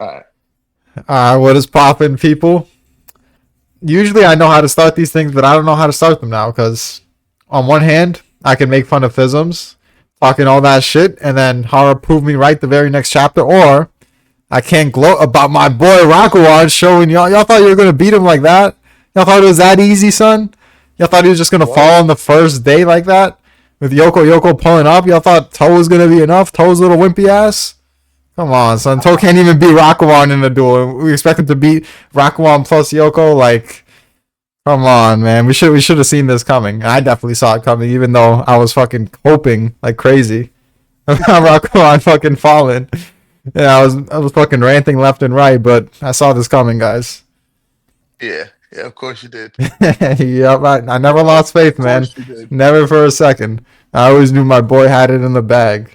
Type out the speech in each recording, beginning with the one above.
All right. What is poppin', people? Usually I know how to start these things, but I don't know how to start them now because, on one hand, I can make fun of Fisms, talking all that shit, and then horror prove me right the very next chapter, or I can't gloat about my boy Rakuan showing y'all. Y'all thought you were gonna beat him like that? Y'all thought it was that easy, son? Y'all thought he was just gonna What? fall on the first day like that? With Yoko pulling up? Y'all thought Toe was gonna be enough? Toe's little wimpy ass? Come on, son. Toe can't even beat Rakuan in a duel. We expect him to beat Rakuan plus Yoko. Like, come on, man. We should have seen this coming. I definitely saw it coming, even though I was fucking hoping like crazy. Rakuan fucking falling. Yeah, I was fucking ranting left and right, but I saw this coming, guys. Yeah. Yeah. Of course you did. Yep, I never lost Of faith, man. course you did. Never for a second. I always knew my boy had it in the bag.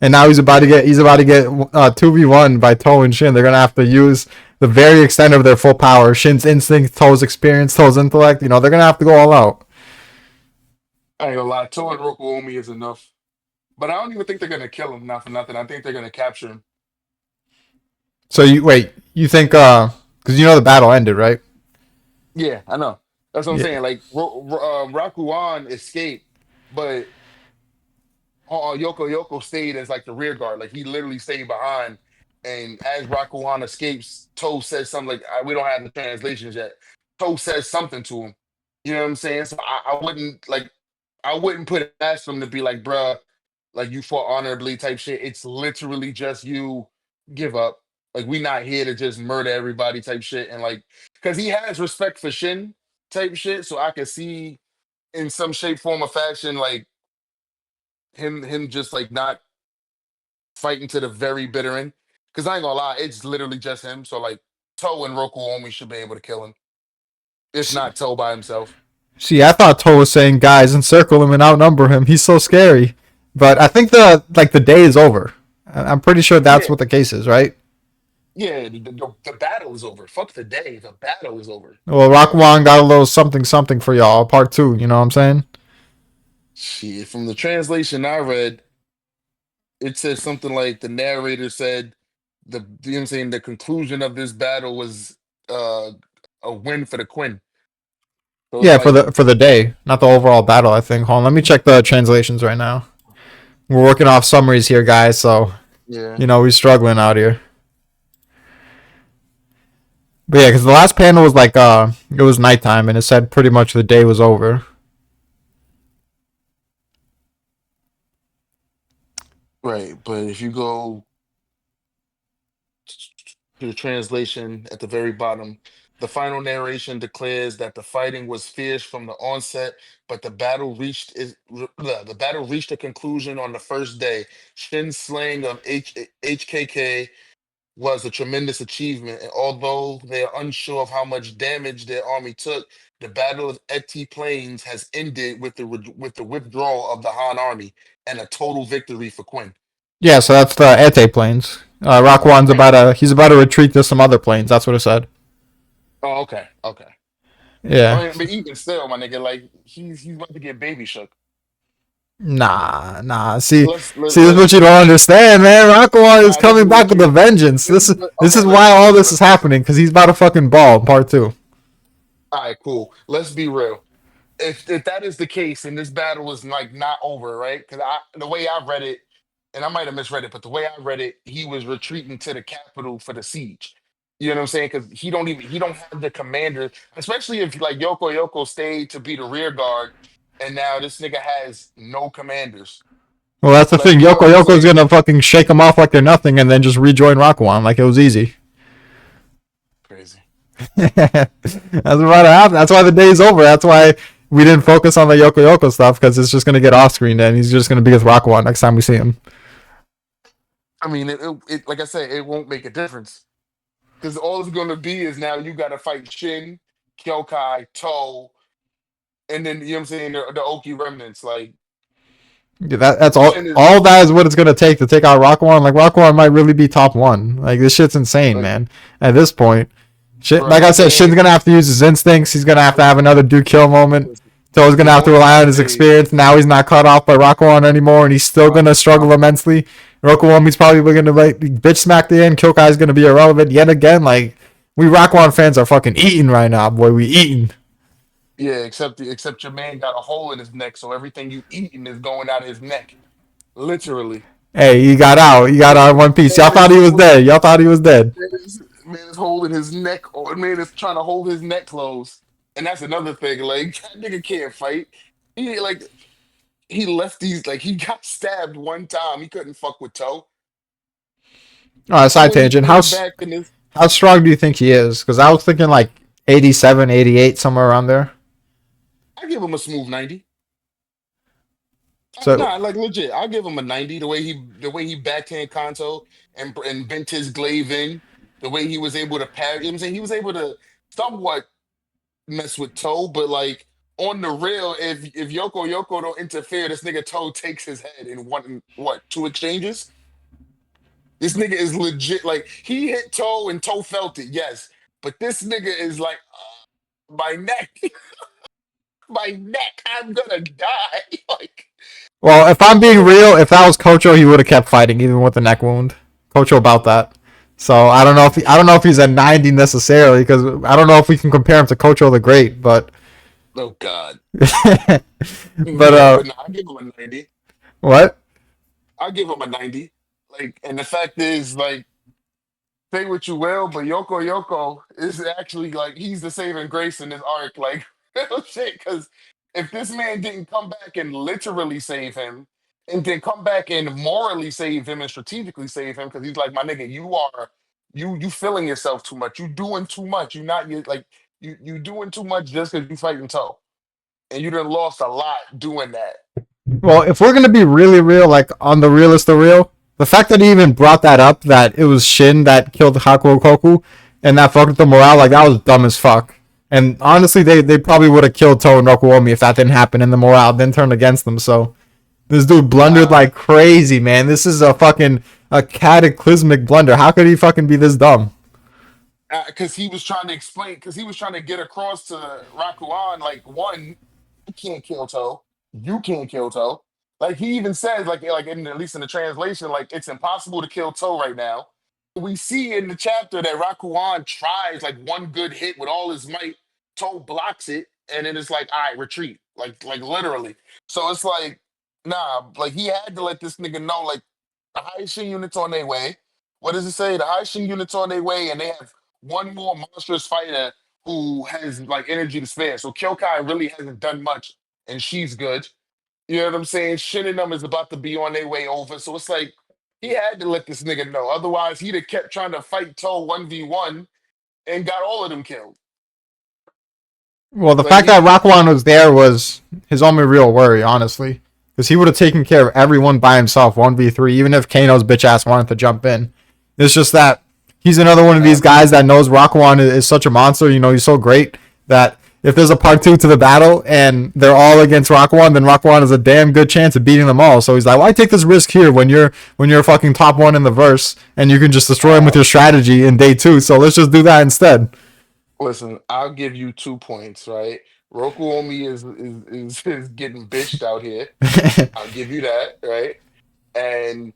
And now he's about to get 2v1 by Toe and Shin. They're gonna have to use the very extent of their full power. Shin's instinct, Toe's experience, Toe's intellect. They're gonna have to go all out. I ain't gonna lie. Toe and Roku Omi is enough. But I don't even think they're gonna kill him. Not for nothing. I think they're gonna capture him. So you think because the battle ended, right? Yeah, I know. That's what I'm Yeah. saying. Like Rakuan escaped, but Yoko stayed as like the rear guard. Like he literally stayed behind. And as Rakuan escapes, Toe says something like, "We don't have the translations yet." Toe says something to him. You know what I'm saying? So I wouldn't put it past them to be like, "Bruh, like you fought honorably," type shit. It's literally just you give up. Like we not here to just murder everybody type shit. And like, because he has respect for Shin type shit, so I can see in some shape, form, or fashion like him just like not fighting to the very bitter end. Because I ain't gonna lie, it's literally just him. So like Toe and Roku only should be able to kill him, if not Toe by himself. See, I thought Toe was saying, "Guys, encircle him and outnumber him. He's so scary." But I think the day is over. I'm pretty sure that's Yeah, what the case is, right? yeah. The battle is over. Fuck the day. The battle is over. Well, Rakuan got a little something something for y'all, part two. You know what I'm saying? Shit. From the translation I read, it says something like the narrator said you know what I'm saying, the conclusion of this battle was uh a win for the Quinn. So it's Yeah, for like, the day, not the overall battle. I think. Hold on, let me check the translations right now. We're working off summaries here, guys. So yeah. we're struggling out here. But yeah, because the last panel was like it was nighttime, and it said pretty much the day was over. Right. But if you go to the translation at the very bottom, the final narration declares that the fighting was fierce from the onset, but the battle reached a conclusion on the first day. Shin's slaying of HKK was a tremendous achievement, and although they are unsure of how much damage their army took, the Battle of Eti Plains has ended with with the withdrawal of the Han army and a total victory for Quinn. Yeah, so that's the Ete plains. Rockwan's Right. he's about to retreat to some other plains. That's what it said. Oh, okay, okay. Yeah. I mean, but even still, my nigga, like he's about to get baby shook. Nah. See, Let's let, see, this is let's what you don't understand, man. Rockwan is nah. This coming is back what with a you. vengeance. This is This okay. is why Let's all be this real. is happening because he's about to fucking ball in part two. All right, cool. Let's be real. If that is the case and this battle is like not over, right? Because the way I read it, and I might have misread it, but the way I read it, he was retreating to the capital for the siege. You know what I'm saying? Because he don't have the commander, especially if like Yoko stayed to be the rear guard, and now this nigga has no commanders. Well, that's the Like thing. you know what I'm Yoko's saying? gonna fucking shake him off like they're nothing and then just rejoin Rockwan like it was easy. Crazy. That's about to happen. That's why the day's over. That's why we didn't focus on the Yoko stuff because it's just gonna get off screen and he's just gonna be with Rockwan next time we see him. I mean, it like I said, it won't make a difference because all it's going to be is now you got to fight Shin, Kyokai, Toe, and then you know what I'm saying, the Oki remnants. Like Yeah, that's all. Shin is All that is what it's gonna take to take out Rockwan. Like Rockwan might really be top one. Like this shit's insane, like, man. At this point, shit. bro, Like I my said, Shin's man. gonna have to use his instincts. He's gonna have another do kill moment. Listen, Toe's gonna the have to only rely on thing his is, experience. Now he's not cut off by Rockwan anymore, and he's still uh, gonna uh, struggle immensely. Roku Omi's probably going to like bitch smack the end. Kyokai's going to be irrelevant yet again. Like, we Rakuan fans are fucking eating right now, boy. We eating. Yeah, except your man got a hole in his neck, so everything you eating is going out of his neck, literally. Hey, he got out. He got out in one piece. Y'all Man thought is he was holding, dead. Y'all thought he was dead. man is holding his neck, or man is trying to hold his neck closed, and that's another thing. Like that nigga can't fight. He like he left these like he got stabbed one time. He couldn't fuck with Toe. All right, The side way he tangent. came back in this, How strong do you think he is? Because I was thinking like 87, 88, somewhere around there. I give him a smooth 90. So, Nah, like legit, I'll give him a 90. The way he backhand Kanto and bent his glaive in, the way he was able to parry. You know what I'm saying he was able to somewhat mess with Toe, but like on the real, if Yoko don't interfere, this nigga Toe takes his head in one what 2 exchanges. This nigga is legit. Like he hit Toe and Toe felt it, yes, but this nigga is like my neck, my neck. I'm gonna die. Like well, if I'm I'm being gonna. real, if that was Kocho, he would have kept fighting even with the neck wound. Kocho about that. So I don't know if he's a 90 necessarily because I don't know if we can compare him to Kocho the Great, but Oh God. but Yeah, but no, I give him a 90. what? I give him a 90. Like, and the fact is, like, say what you will, but Yoko is actually like he's the saving grace in this arc. Like, real shit. Because if this man didn't come back and literally save him, and then come back and morally save him and strategically save him, because he's like, my nigga, you feeling yourself too much. You doing too much. You doing too much just because you fighting toe, and you done lost a lot doing that. Well, if we're gonna be really real, like on the realist of real, the fact that he even brought that up, that it was Shin that killed Haku Koku, and that fucked with the morale, like that was dumb as fuck. And honestly, they probably would have killed Toe and Roku Omi if that didn't happen, and the morale then turned against them. So this dude blundered Nah, like crazy, man. This is a fucking a cataclysmic blunder. How could he fucking be this dumb? because he was trying to explain, because he was trying to get across to Rakuan, like, one, I can't kill Toe. You can't kill Toe. Like he even says, like in at least in the translation, like it's impossible to kill Toe right now. We see in the chapter that Rakuan tries like one good hit with all his might. Toe blocks it, and then it's like, all right, retreat. Like literally. So it's like, nah, like he had to let this nigga know, like the high Shin units on their way. What does it say? The high Shin units on their way, and they have one more monstrous fighter who has like energy to spare. So Kyokai really hasn't done much, and she's good. You know what I'm saying? Shin and them is about to be on their way over. So it's like he had to let this nigga know. Otherwise, he'd have kept trying to fight Toe 1v1 and got all of them killed. Well, the Like fact that Rakuan was there was his only real worry, honestly, because he would have taken care of everyone by himself, 1v3, even if Kano's bitch ass wanted to jump in. It's just that he's another one of these guys that knows Rakuan is such a monster. You know, he's so great that if there's a part two to the battle and they're all against Rakuan, then Rakuan has a damn good chance of beating them all. So he's like, why take this risk here when you're fucking top one in the verse and you can just destroy him with your strategy in day two? So let's just do that instead. listen, I'll give you 2 points, right? Roku Omi is getting bitched out here. I'll give you that, right? And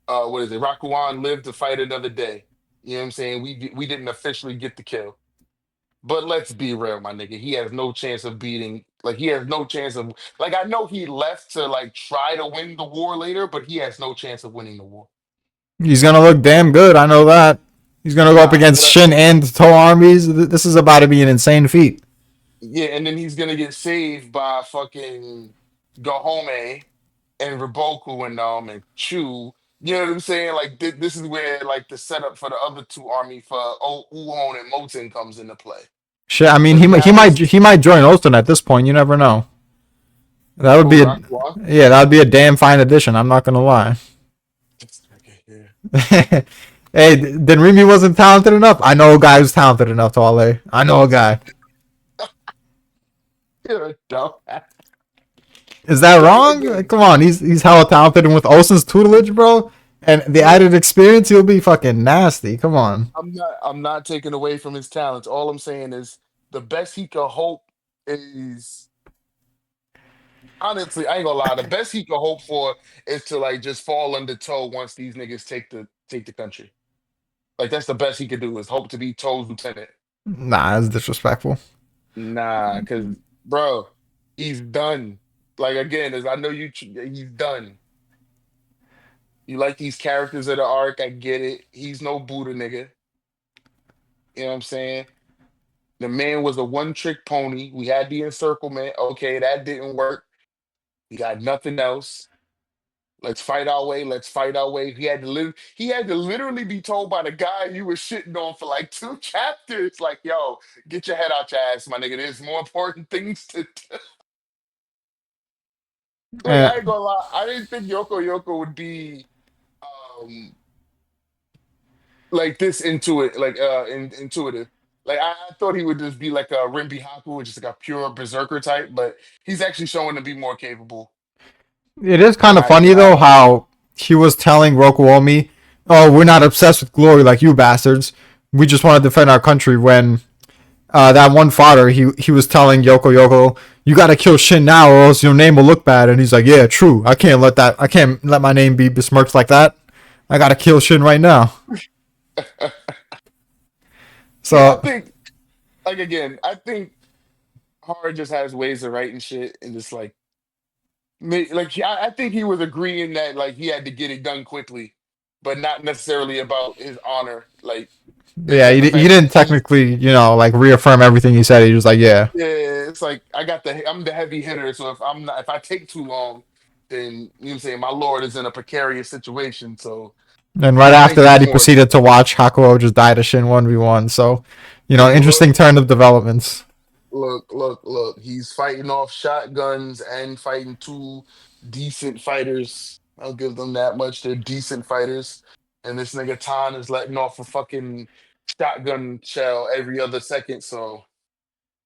what is it? Rakuan lived to fight another day. You know what I'm saying? We didn't officially get the kill. But let's be real, my nigga. He has no chance of beating. Like he has no chance of. Like I know he left to like try to win the war later, but he has no chance of winning the war. He's gonna look damn good. I know that. He's gonna go up Nah, against Shin and Toe armies. This is about to be an insane feat. yeah, and then he's gonna get saved by fucking Gahome and Riboku and Chu. You know what I'm saying? Like this is where like the setup for the other two army for Uhon and Moten comes into play. Shit, I mean Because now this he might join Olsen at this point. You never know. That would who be a Rakuan. yeah, that would be a damn fine addition. I'm not gonna lie. Okay, yeah. Hey, then Remy wasn't talented enough. I know a guy who's talented enough to LA. I know a guy. You're a dumb. Is that Like wrong? again. Come on, he's hella talented, and with Olsen's tutelage, bro, and the added experience, he'll be fucking nasty. Come on. I'm not taking away from his talents. All I'm saying is the best he could hope is honestly, I ain't gonna lie. The best he could hope for is to like just fall under toe once these niggas take the country. Like that's the best he could do is hope to be Toe's lieutenant. Nah, that's disrespectful. Nah, cause bro, he's done. Like again, as I know he's done. You like these characters of the arc, I get it. He's no Buddha nigga. You know what I'm saying? The man was a one-trick pony. We had the encirclement. Okay, that didn't work. We got nothing else. Let's fight our way. Let's fight our way. He had to literally be told by the guy you were shitting on for like 2 chapters, like, yo, get your head out your ass, my nigga. There's more important things to do. Like, And I ain't gonna lie. I didn't think Yoko Yoko would be um like this intuitive. Like I thought he would just be like a Rimby Haku, just like a pure berserker type, but he's actually showing to be more capable it is kind than of funny than I though had. how he was telling Roku Omi, "Oh, we're not obsessed with glory like you bastards. We just want to defend our country." When that one fodder, he was telling Yoko Yoko, "You got to kill Shin now, or else your name will look bad." And he's like, "Yeah, true. I can't let that. I can't let my name be besmirched like that. I got to kill Shin right now." Yeah, I So think like again, I think Hard just has ways of writing shit and just like I think he was agreeing that like he had to get it done quickly, but not necessarily about his honor. Like it's yeah, just the he fact that didn't technically, like reaffirm everything he said. He was like, "Yeah." yeah, it's like I'm the heavy hitter, so if I take too long, then you know what I'm saying my lord is in a precarious situation. So And right I after think that, it's he more proceeded to watch Hakuo just die to Shin 1v1. So, hey interesting look, turn of developments. look. He's fighting off shotguns and fighting two decent fighters. I'll give them that much. They're decent fighters. And this nigga Tan is letting off a fucking shotgun shell every other second. So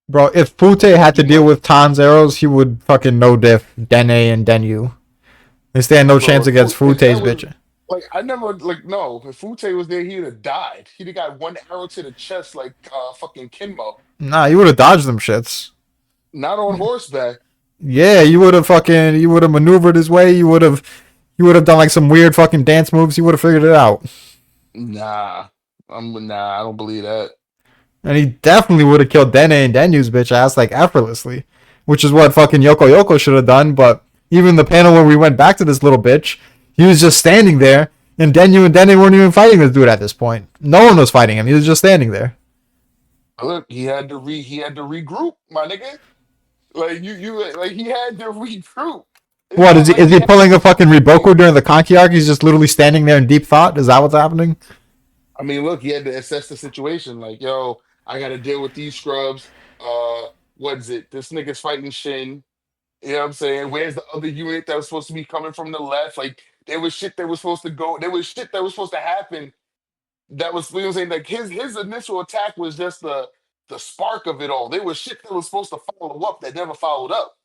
Bro, if Fute can't had to do deal much. with Tan's arrows, he would fucking no diff Dene and Denyu. They stand no chance Bro, against if that Fute's was bitch. like I never like no, if Fute was there, he'd have died. He'd have got one arrow to the chest like fucking Kinmo. Nah, you would have dodged them shits. Not on horseback. Yeah, you would have maneuvered his way. You would have done like some weird fucking dance moves. You would have figured it out. Nah. I don't believe that. And he definitely would have killed Dene and Denyu's bitch ass like effortlessly, which is what fucking Yoko Yoko should have done. But even the panel where we went back to this little bitch, he was just standing there, and Denyu and Dene weren't even fighting this dude at this point. No one was fighting him. He was just standing there. Look, he had to regroup, my nigga. Like you like he had to regroup. It's What is not he? like Is he he had pulling a fucking anything. Riboku during the Conky arc? He's just literally standing there in deep thought. Is that what's happening? I mean, look, he had to assess the situation. Like, yo, I got to deal with these scrubs. What is it? This nigga's fighting Shin. You know what I'm saying? Where's the other unit that was supposed to be coming from the left? Like, there was shit that was supposed to go. There was shit that was supposed to happen. That was, you know what I'm saying? Like, his initial attack was just the spark of it all. There was shit that was supposed to follow up that never followed up.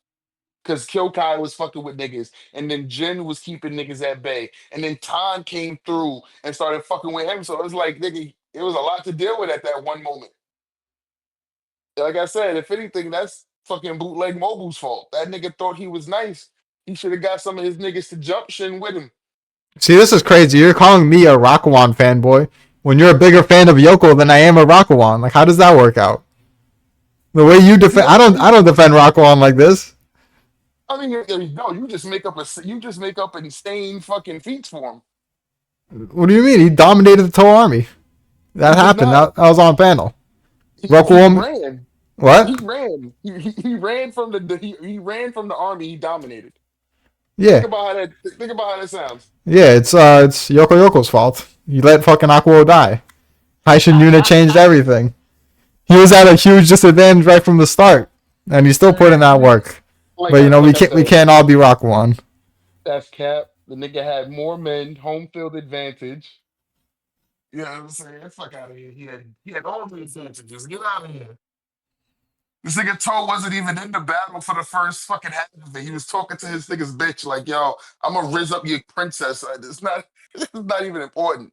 Because Kyokai was fucking with niggas, and then Jin was keeping niggas at bay, and then Tan came through and started fucking with him. So it was like, nigga, it was a lot to deal with at that one moment. Like I said, if anything, that's fucking bootleg Mobu's fault. That nigga thought he was nice. He should have got some of his niggas to jump Shin with him. See, this is crazy. You're calling me a Rakuan fanboy when you're a bigger fan of Yoko than I am of Rakuan. Like, how does that work out? The way you defend, Yeah, I don't defend Rakuan like this. I mean, there you go. You just make up insane fucking feats for him. What do you mean? He dominated the Toho army. He That did happened. not. That was on panel. He Rakuan, ran. what? He ran. He ran from he ran from the army. He dominated. Yeah, Think about how that sounds. yeah. It's Yoko Yoko's fault. He let fucking Akuo die. Haishin unit changed everything. He was at a huge disadvantage right from the start, and he still put in that work. But Like I we said, can't all be Rakuan. that's cap. The nigga had more men, home field advantage. You know what I'm saying? Fuck out of here. He had all the advantages. Get out of here. This nigga Toe wasn't even in the battle for the first fucking half of it. He was talking to his nigga's bitch like, "Yo, I'm gonna riz up your princess." It's not. It's not even important.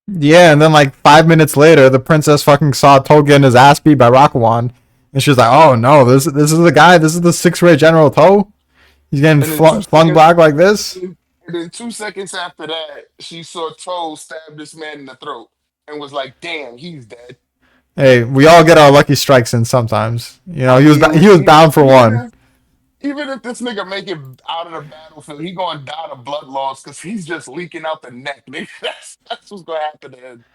Yeah, and then like 5 minutes later, the princess fucking saw Toho getting his ass beat by Rakuan, and she was like, "Oh no, this is the guy. This is the six-ray General Toho." He's getting And then two flung seconds, back like this. and then 2 seconds after that, she saw Toe stab this man in the throat and was like, "Damn, he's dead." Hey, we all get our lucky strikes in sometimes. You know, I mean, he was bound for one. even if this nigga make it out of the battlefield, he gonna die of blood loss because he's just leaking out the neck. Nigga. That's what's gonna happen to him.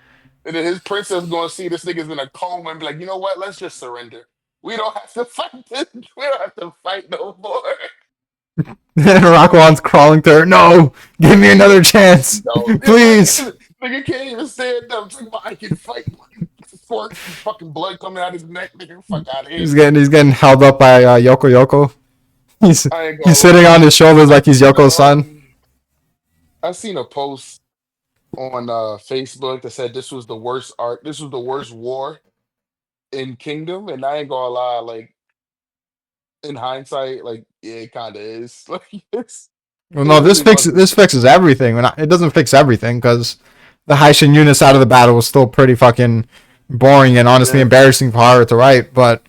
And then his princess gonna see this nigga's in a coma and be like, you know what? Let's just surrender. We don't have to fight this. We don't have to fight no more. And Rakuan's crawling to her. No, give me another chance, No, please. nigga can't even stand up. Talking about I can fight. Fork, fucking blood coming out his neck. Nigga, fuck out of here. He's getting held up by Yoko Yoko. He's I ain't he's gonna sitting on lie. his shoulders like he's Yoko's son. I seen a post on Facebook that said this was the worst art. This was the worst war in Kingdom, and I ain't gonna lie. Like in hindsight, like yeah, it kind of is. Like Well, it no, really wasn't. this fixes everything. It doesn't fix everything because the Haishin unit side of the battle was still pretty fucking boring and honestly Yeah, embarrassing for Haru to write. But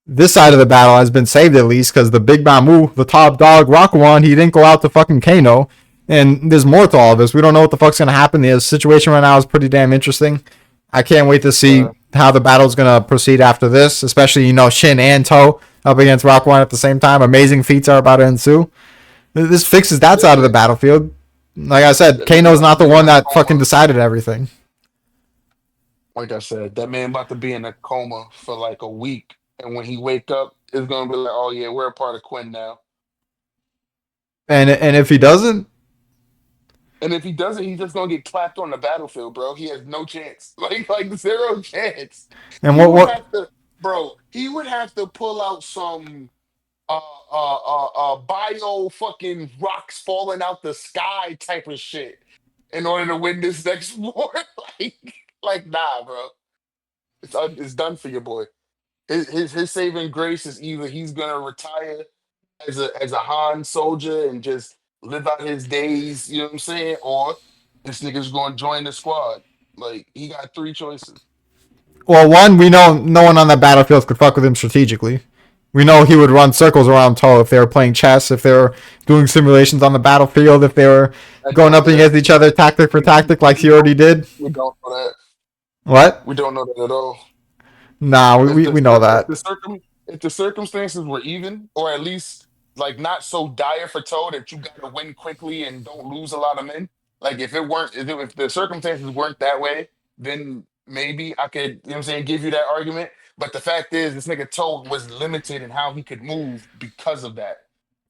this side of the battle has been saved at least because the big Mamu, the top dog, Rakuan, he didn't go out to fucking Kano. And there's more to all of this. We don't know what the fuck's gonna happen. The situation right now is pretty damn interesting. I can't wait to see uh, how the battle's gonna proceed after this, especially Shin and To up against Rakuan at the same time. Amazing feats are about to ensue. This fixes that side of the yeah. battlefield. Like I said, That nigga, Kano's not the nigga one in a that fucking coma. decided everything. Like I said, that man about to be in a coma for like a week, and when he wake up, it's gonna be like, oh yeah, we're a part of Quinn now. And if he doesn't, And if he doesn't, he's just gonna get clapped on the battlefield, bro. He has no chance. Like zero chance. and He would what have to, bro. He would have to pull out some bio fucking rocks falling out the sky type of shit in order to win this next war. like nah, bro. It's done for your boy. His saving grace is either he's gonna retire as a Han soldier and just live out his days, you know what I'm saying? Or this nigga's gonna join the squad. Like he got three choices. well, one, we know no one on that battlefield could fuck with him strategically. We know he would run circles around To if they were playing chess, if they were doing simulations on the battlefield, if they were I going doubt up that. against each other tactic for tactic like he We don't already did. we don't know that. What? We don't know that at all. Nah, If we the know if that. the if the circumstances were even, or at least like not so dire for Toe that you gotta win quickly and don't lose a lot of men. Like if it weren't if the circumstances weren't that way, then maybe I could, you know what I'm saying, give you that argument. But the fact is this nigga Toe was limited in how he could move because of that.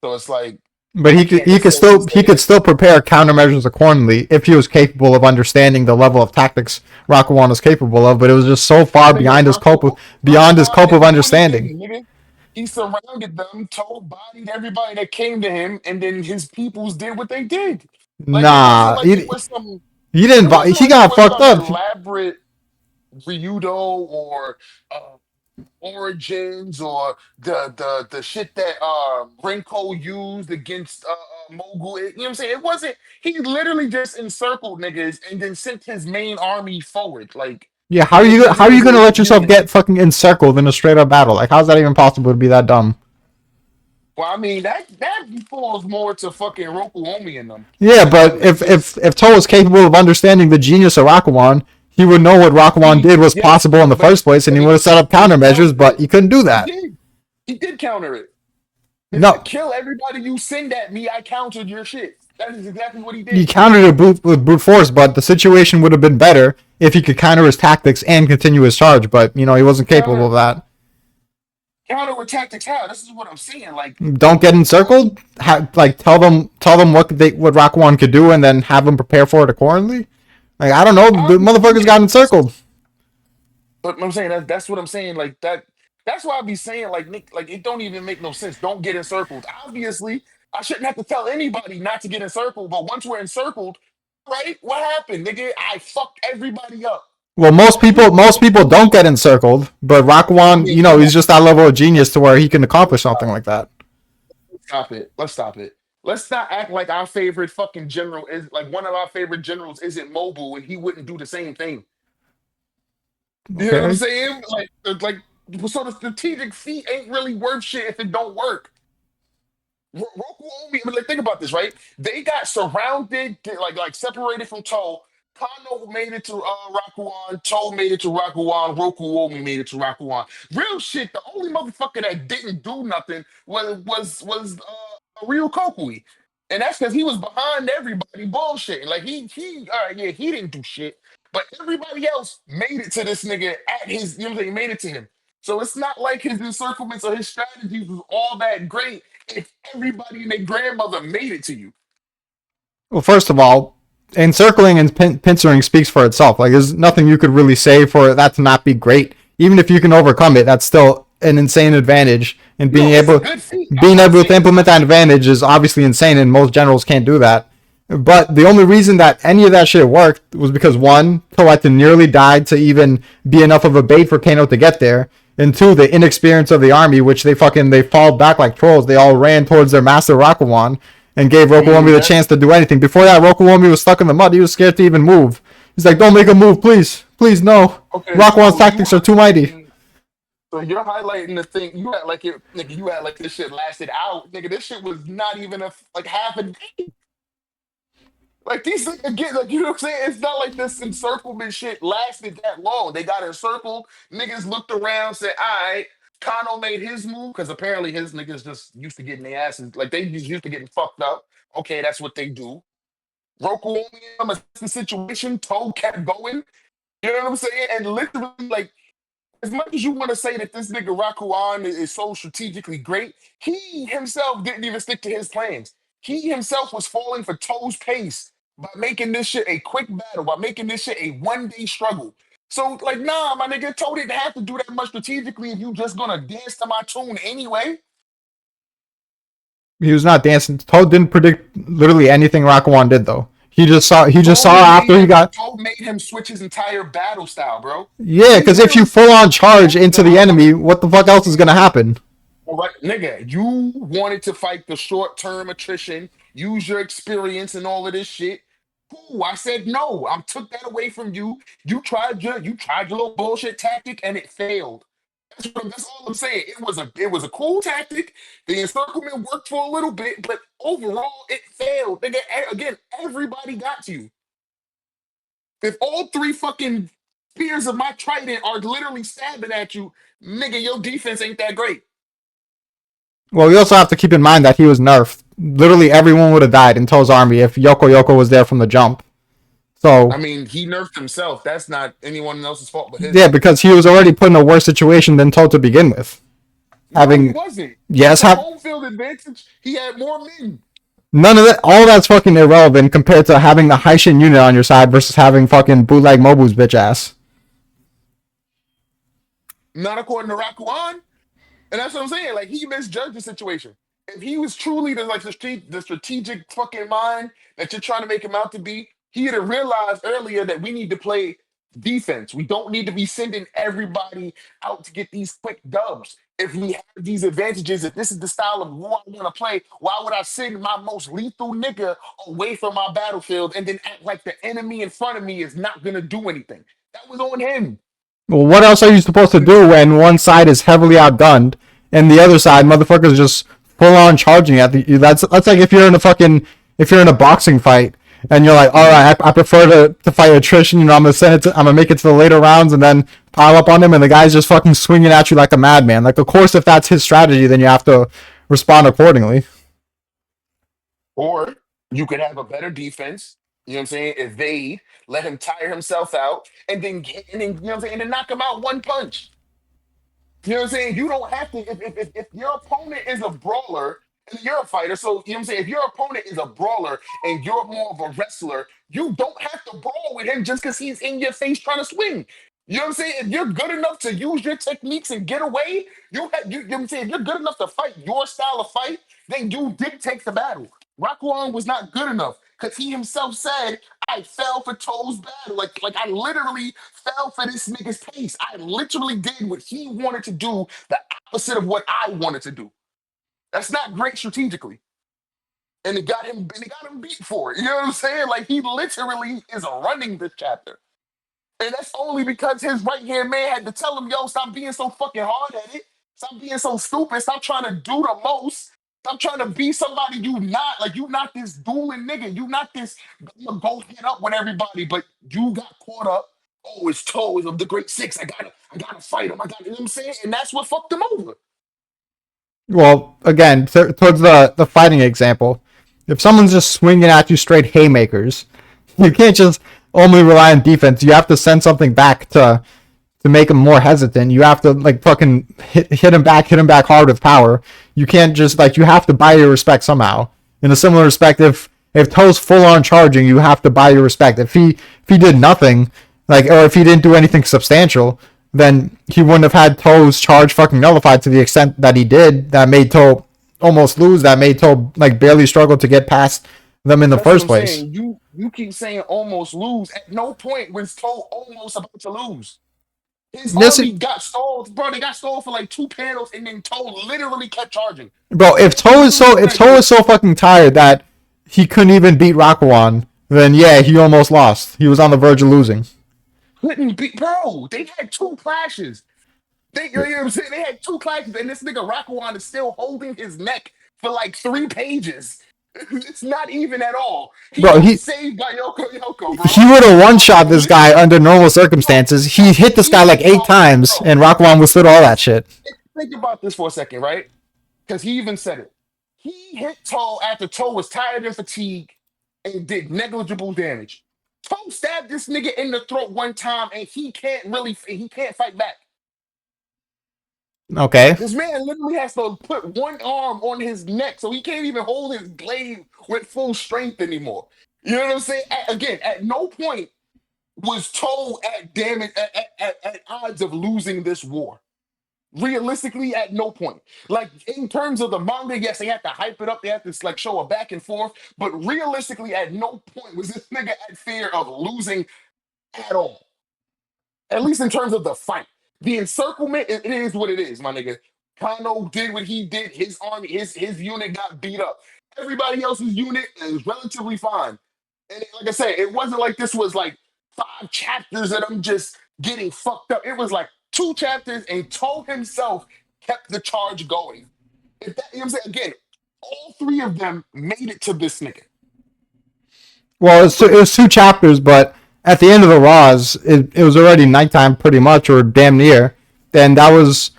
So it's like But I can't necessarily he say could that. still prepare countermeasures accordingly if he was capable of understanding the level of tactics Rakuan was capable of. But it was just so far Nigga, beyond his Rakuan scope of didn't do understanding. anything, nigga. He surrounded them, told, bodied everybody that came to him, and then his peoples did what they did. Like it wasn't Nah, like it was some. he didn't. It wasn't He like it got was fucked some up. elaborate Ryudo or uh, Origins or the shit that Renko used against Mogu. You know what I'm saying? It wasn't. He literally just encircled niggas and then sent his main army forward. Like Yeah, and then how are you used gonna it as let yourself units. get fucking encircled in a straight up battle? Like, how's that even possible to be that dumb? Well, I mean that falls more to fucking Roku Omi in them. Yeah, Like but them niggas, if To was capable of understanding the genius of Rakuan, he would know what Rakuan did was yes, possible in the first place, and he would have set up he countermeasures. countered But it. he couldn't do He that. did. He did counter it. He No, said, "Kill everybody you send at me. I countered your shit." That is exactly what he he did. countered it with brute force, but the situation would have been better if he could counter his tactics and continue his charge. But he wasn't capable of Counter that. counter with tactics. How? This is what I'm saying. Like Don't get encircled. Like tell them what Rakuan could do, and then have them prepare for it accordingly. Like I don't know, the obviously, motherfuckers yeah. got encircled. But I'm saying that's what I'm saying. Like that. That's why I be saying like Nick. Like it don't even make no sense. Don't get encircled. Obviously, I shouldn't have to tell anybody not to get encircled. But once we're encircled, right? What happened, nigga? I fucked everybody up. Well, You, most people don't get encircled, but I Rakuan, mean, come he's on. just that level of genius to where he can accomplish something like that. Stop it. Let's stop it. Let's not act like our favorite fucking general is like one of our favorite generals isn't Mobu and he wouldn't do the same thing. You know what I'm Okay. saying? Like so the strategic feat ain't really worth shit if it don't work. Roku Omi, I mean, like, think about this, right? They got surrounded, like separated from Toe. Kano made it to Rakuan, Toe made it to Rakuan, Roku Omi made it to Rakuan. Real shit, the only motherfucker that didn't do nothing was Real Kokui. And that's because he was behind everybody bullshitting. Like he all right, yeah, he didn't do shit. But everybody else made it to this nigga at his, you know what I'm saying, made it to him. So it's not like his encirclements or his strategies was all that great if everybody and their grandmother made it to you. Well, first of all, encircling and pincering speaks for itself. Like, there's nothing you could really say for that to not be great. Even if you can overcome it, that's still an insane advantage. And No, it's a good feat. I'm being not able to saying it's implement not. that advantage is obviously insane, and most generals can't do that. But the only reason that any of that shit worked was because one, Toetten nearly died to even be enough of a bait for Kano to get there, and two, the inexperience of the army, which they falled back like trolls. They all ran towards their master Rakuan and gave I Roku Omi mean, the that's chance to do anything. Before that, Roku Omi was stuck in the mud. He was scared to even move. He's like, "Don't make a move, please, please, no. okay. Rakuan's So tactics are too mighty." you're highlighting the thing. You had like it, nigga. You had like this shit lasted out, nigga. This shit was not even like half a day. Like these again, like you know what I'm saying? It's not like this encirclement shit lasted that long. They got encircled. Niggas looked around, said, "All right." Kano made his move because apparently his niggas just used to getting their asses like they just used to getting fucked up. Okay, that's what they do. Roku only assessed the situation. Toe kept going. You know what I'm saying? And literally, like, as much as you want to say that this nigga Rakuan is so strategically great, he himself didn't even stick to his plans. He himself was falling for Toe's pace by making this shit a quick battle, by making this shit a 1 day struggle. So, like, nah, my nigga, Toe didn't have to do that much strategically if you just gonna dance to my tune anyway. He was not dancing. Toad didn't predict literally anything Rakuan did though. He just saw. He just saw after he got. Toe made him switch his entire battle style, bro. Yeah, He because if you literally full on charge told into the the enemy, motherfucker. what the fuck else is gonna happen? All right, nigga, you wanted to fight the short term attrition, use your experience and all of this shit. Cool. I said no. I took that away from you. You tried your little bullshit tactic and it failed. That's all I'm saying. It was a cool tactic. The encirclement worked for a little bit, but overall it failed. Nigga, again, everybody got to you. If all three fucking spears of my trident are literally stabbing at you, nigga, your defense ain't that great. Well, we also have to keep in mind that he was nerfed. Literally everyone would have died in Toe's army if Yoko Yoko was there from the jump. I So mean, he nerfed himself. That's not anyone else's fault but yeah, his. because he was already put in a worse situation than Toe to begin with. No, he Having wasn't. yes, The have home field advantage, he had more men. none of that. All that's fucking irrelevant compared to having the Haishin unit on your side versus having fucking bootleg Mobu's bitch ass. Not according to Rakuan. And that's what I'm saying. Like he misjudged the situation. If he was truly the strategic fucking mind that you're trying to make him out to be, he'd have realized earlier that we need to play defense. We don't need to be sending everybody out to get these quick dubs. If we have these advantages, if this is the style of war I want to play, why would I send my most lethal nigga away from my battlefield and then act like the enemy in front of me is not gonna do anything? That was on him. Well, what else are you supposed to do when one side is heavily outgunned and the other side, motherfuckers, just full on charging at you? That's like if you're in a fucking if you're in a boxing fight and you're like, all right, I prefer to fight attrition. You know, I'm gonna make it to the later rounds and then pile up on him, and the guy's just fucking swinging at you like a madman. Like, of course, if that's his strategy, then you have to respond accordingly. Or you could have a better defense, you know what I'm saying? Evade, let him tire himself out, and then you know what I'm saying, and then knock him out one punch. You know what I'm saying? You don't have to if your opponent is a brawler and you're a fighter, so you know what I'm saying, if your opponent is a brawler and you're more of a wrestler, you don't have to brawl with him just because he's in your face trying to swing. You know what I'm saying? If you're good enough to use your techniques and get away, you know what I'm saying? If you're good enough to fight your style of fight, then you dictate the battle. Rakuan was not good enough because he himself said, I fell for Toe's battle. Like I literally fell for this nigga's pace. I literally did what he wanted to do, the opposite of what I wanted to do. That's not great strategically. And it got him beat for it. You know what I'm saying? Like he literally is running this chapter. And that's only because his right hand man had to tell him, yo, stop being so fucking hard at it. Stop being so stupid. Stop trying to do the most. Stop trying to be somebody you not. Like you not this dueling nigga. You not this. I'm gonna go head up with everybody, but you got caught up. Oh, it's toes of the great six. I gotta fight him. You know what I'm saying? And that's what fucked him over. Well, again, towards the fighting example, if someone's just swinging at you straight haymakers, you can't just only rely on defense. You have to send something back to make him more hesitant. You have to like fucking hit him back hard with power. You can't just like you have to buy your respect somehow. In a similar respect, if Toe's full on charging, you have to buy your respect. If he did nothing, like or if he didn't do anything substantial, then he wouldn't have had Toe's charge fucking nullified to the extent that he did. That made Toe almost lose. That made Toe like barely struggle to get past them in the That's what first I'm place. saying. You keep saying almost lose. At no point was Toe almost about to lose. His This army got stalled, bro. They got stalled for like two panels, and then Toe literally kept charging. Bro, if He Toe is literally so was if like, Toe "Yo, is so fucking tired that he couldn't even beat Rakuan, then yeah, he almost lost. He was on the verge of losing. couldn't beat, bro." They had two clashes. You know what I'm saying? They had two clashes, and this nigga Rakuan is still holding his neck for like 3 pages. It's not even at all. He Bro, got he saved by Yoko, bro. he would have one shot Rakuan this guy literally, under normal bro, circumstances. He bro. hit this guy He like eight told, times, bro. and Rakuan withstood all that shit. Think about this for a second, right? Because he even said it. He hit Toe after Toe was tired and fatigued and did negligible damage. Toe stabbed this nigga in the throat one time, and he can't fight back. Okay. This man literally has to put one arm on his neck, so he can't even hold his blade with full strength anymore. You know what I'm saying? Again, at no point was Toe at damage at odds of losing this war. Realistically, at no point. Like in terms of the manga, yes, they have to hype it up. They have to like show a back and forth. But realistically, at no point was this nigga at fear of losing at all. At least in terms of the fight. The encirclement, it is what it is, my nigga. Kano did what he did. His army, his unit got beat up. Everybody else's unit is relatively fine. And like I said, it wasn't like this was like 5 chapters that I'm just getting fucked up. It was like 2 chapters, and Toe himself kept the charge going. If that, you know what I'm saying? Again, all three of them made it to this nigga. Well, it was two chapters, but at the end of the Raws, it was already nighttime pretty much, or damn near. And that was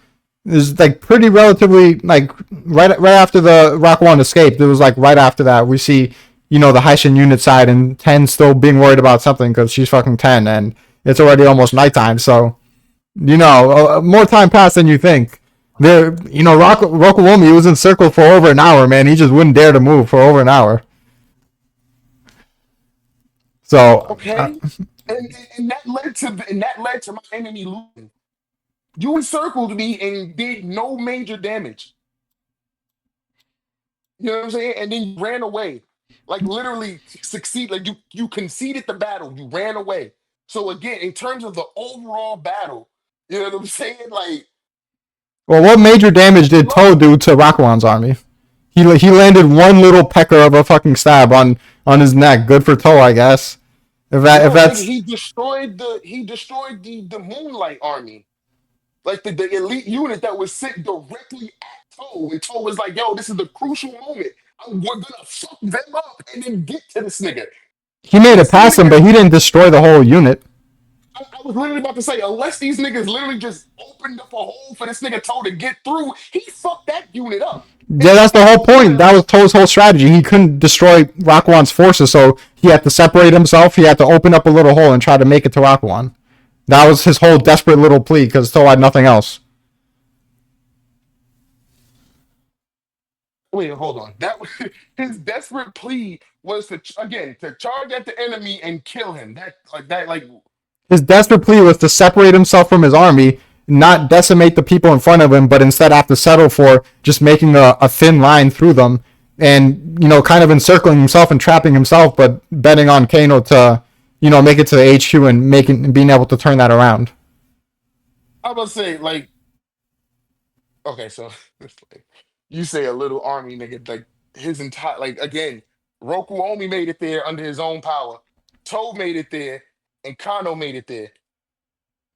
like pretty relatively like right after the Rakuan escaped. It was like right after that we see the Haishin unit side and Ten still being worried about something because she's fucking 10 and it's already almost nighttime. So more time passed than you think. There, Roku Omi was in circle for over an hour, man. He just wouldn't dare to move for over an hour. So, Okay? And that led to my enemy losing. You encircled me and did no major damage. You know what I'm saying? And then you ran away. Like literally succeed. Like you conceded the battle. You ran away. So again, in terms of the overall battle, you know what I'm saying? Like well, what major damage you did Toe lost. do to Rakuan's army? He landed one little pecker of a fucking stab on his neck. Good for Toe, I guess. If No, nigga, that's he destroyed the Moonlight Army. Like the elite unit that was sent directly at Toe. And Toe was like, yo, this is the crucial moment. We're gonna fuck them up and then get to this nigga. he made it Unless these past him, but niggas, he didn't destroy the whole unit. I was literally about to say, unless these niggas literally just opened up a hole for this nigga Toe to get through, he fucked that unit up. Yeah, And that's the at whole no point, point. That was Toe's whole strategy. He couldn't destroy Rakuan's forces, so he had to separate himself. He had to open up a little hole and try to make it to Rakuan. That was his whole desperate little plea because Toe had nothing else. wait, hold on. That was his desperate plea was again to charge at the enemy and kill him. Like His desperate plea was to separate himself from his army, not decimate the people in front of him, but instead have to settle for just making a thin line through them and, kind of encircling himself and trapping himself, but betting on Kano to, make it to the HQ and being able to turn that around. I was say, like, okay, so it's like you say a little army nigga, like his entire like again, Roku Omi made it there under his own power. Toe made it there, and Kano made it there.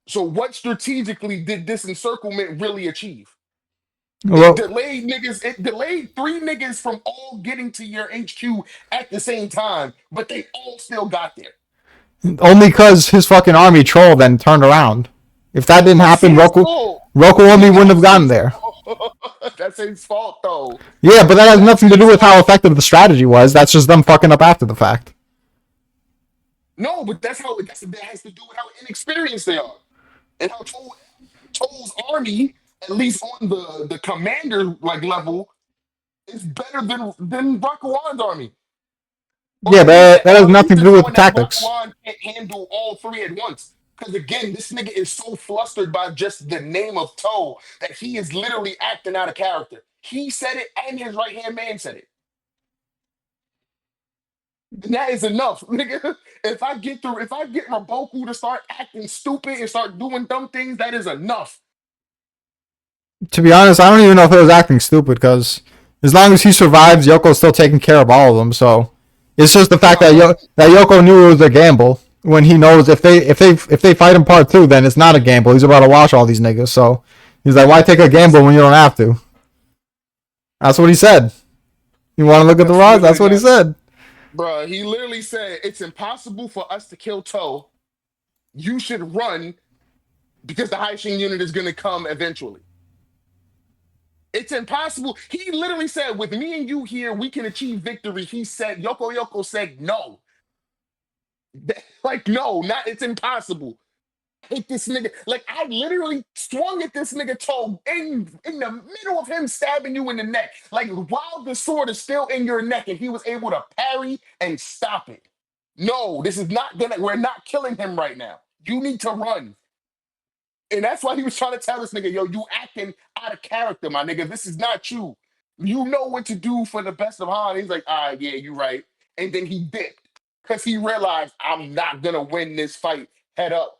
So what strategically did this encirclement really achieve? Well, It delayed three niggas from all getting to your HQ at the same time, but they all still got there. only because his fucking army trolled and turned around. If that didn't That's happen, his fault. Roku Omi Yeah, wouldn't have that's gotten his there. fault. That's his fault, though. Yeah, but that has That's nothing to do his with how fault. effective the strategy was. That's just them fucking up after the fact. No, but that has to do with how inexperienced they are and how Toll's army, at least on the commander like level, is better than Rakuan's army. Or Yeah, at least that has at nothing least to it's do with the showing that tactics. Rakuan can't handle all three at once. Because again, this nigga is so flustered by just the name of Toe that he is literally acting out of character. He said it, and his right hand man said it. And that is enough, nigga. If I get Raboku to start acting stupid and start doing dumb things, that is enough. To be honest, I don't even know if it was acting stupid because as long as he survives, Yoko's still taking care of all of them. So it's just the fact Nah, but that Yoko knew it was a gamble when he knows if they fight in part two, then it's not a gamble. He's about to wash all these niggas. So he's like, why take a gamble when you don't have to? That's what he said. You want to look at the that's rods? literally That's what he that, said. bro. He literally said it's impossible for us to kill Toe. You should run because the high Shin unit is going to come eventually. It's impossible. He literally said, with me and you here, we can achieve victory. He said, Yoko said, no. Like, no, not, it's impossible. Hit this nigga. Like, I literally swung at this nigga toe in the middle of him stabbing you in the neck. Like, while the sword is still in your neck, and he was able to parry and stop it. No, this is not gonna, we're not killing him right now. You need to run. And that's why he was trying to tell this nigga, yo, you acting out of character, my nigga. This is not you. You know what to do for the best of Han. He's like, all right, yeah, you right. And then he dipped because he realized I'm not gonna win this fight head up.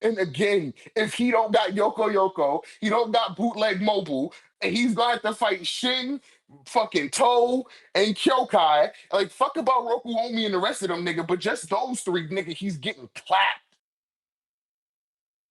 And again, if he don't got Yoko, he don't got bootleg Mobu, and he's going to have to fight Shin, fucking Toe, and Kyokai. Like, fuck about Roku Omi and the rest of them, nigga, but just those three, nigga, he's getting clapped.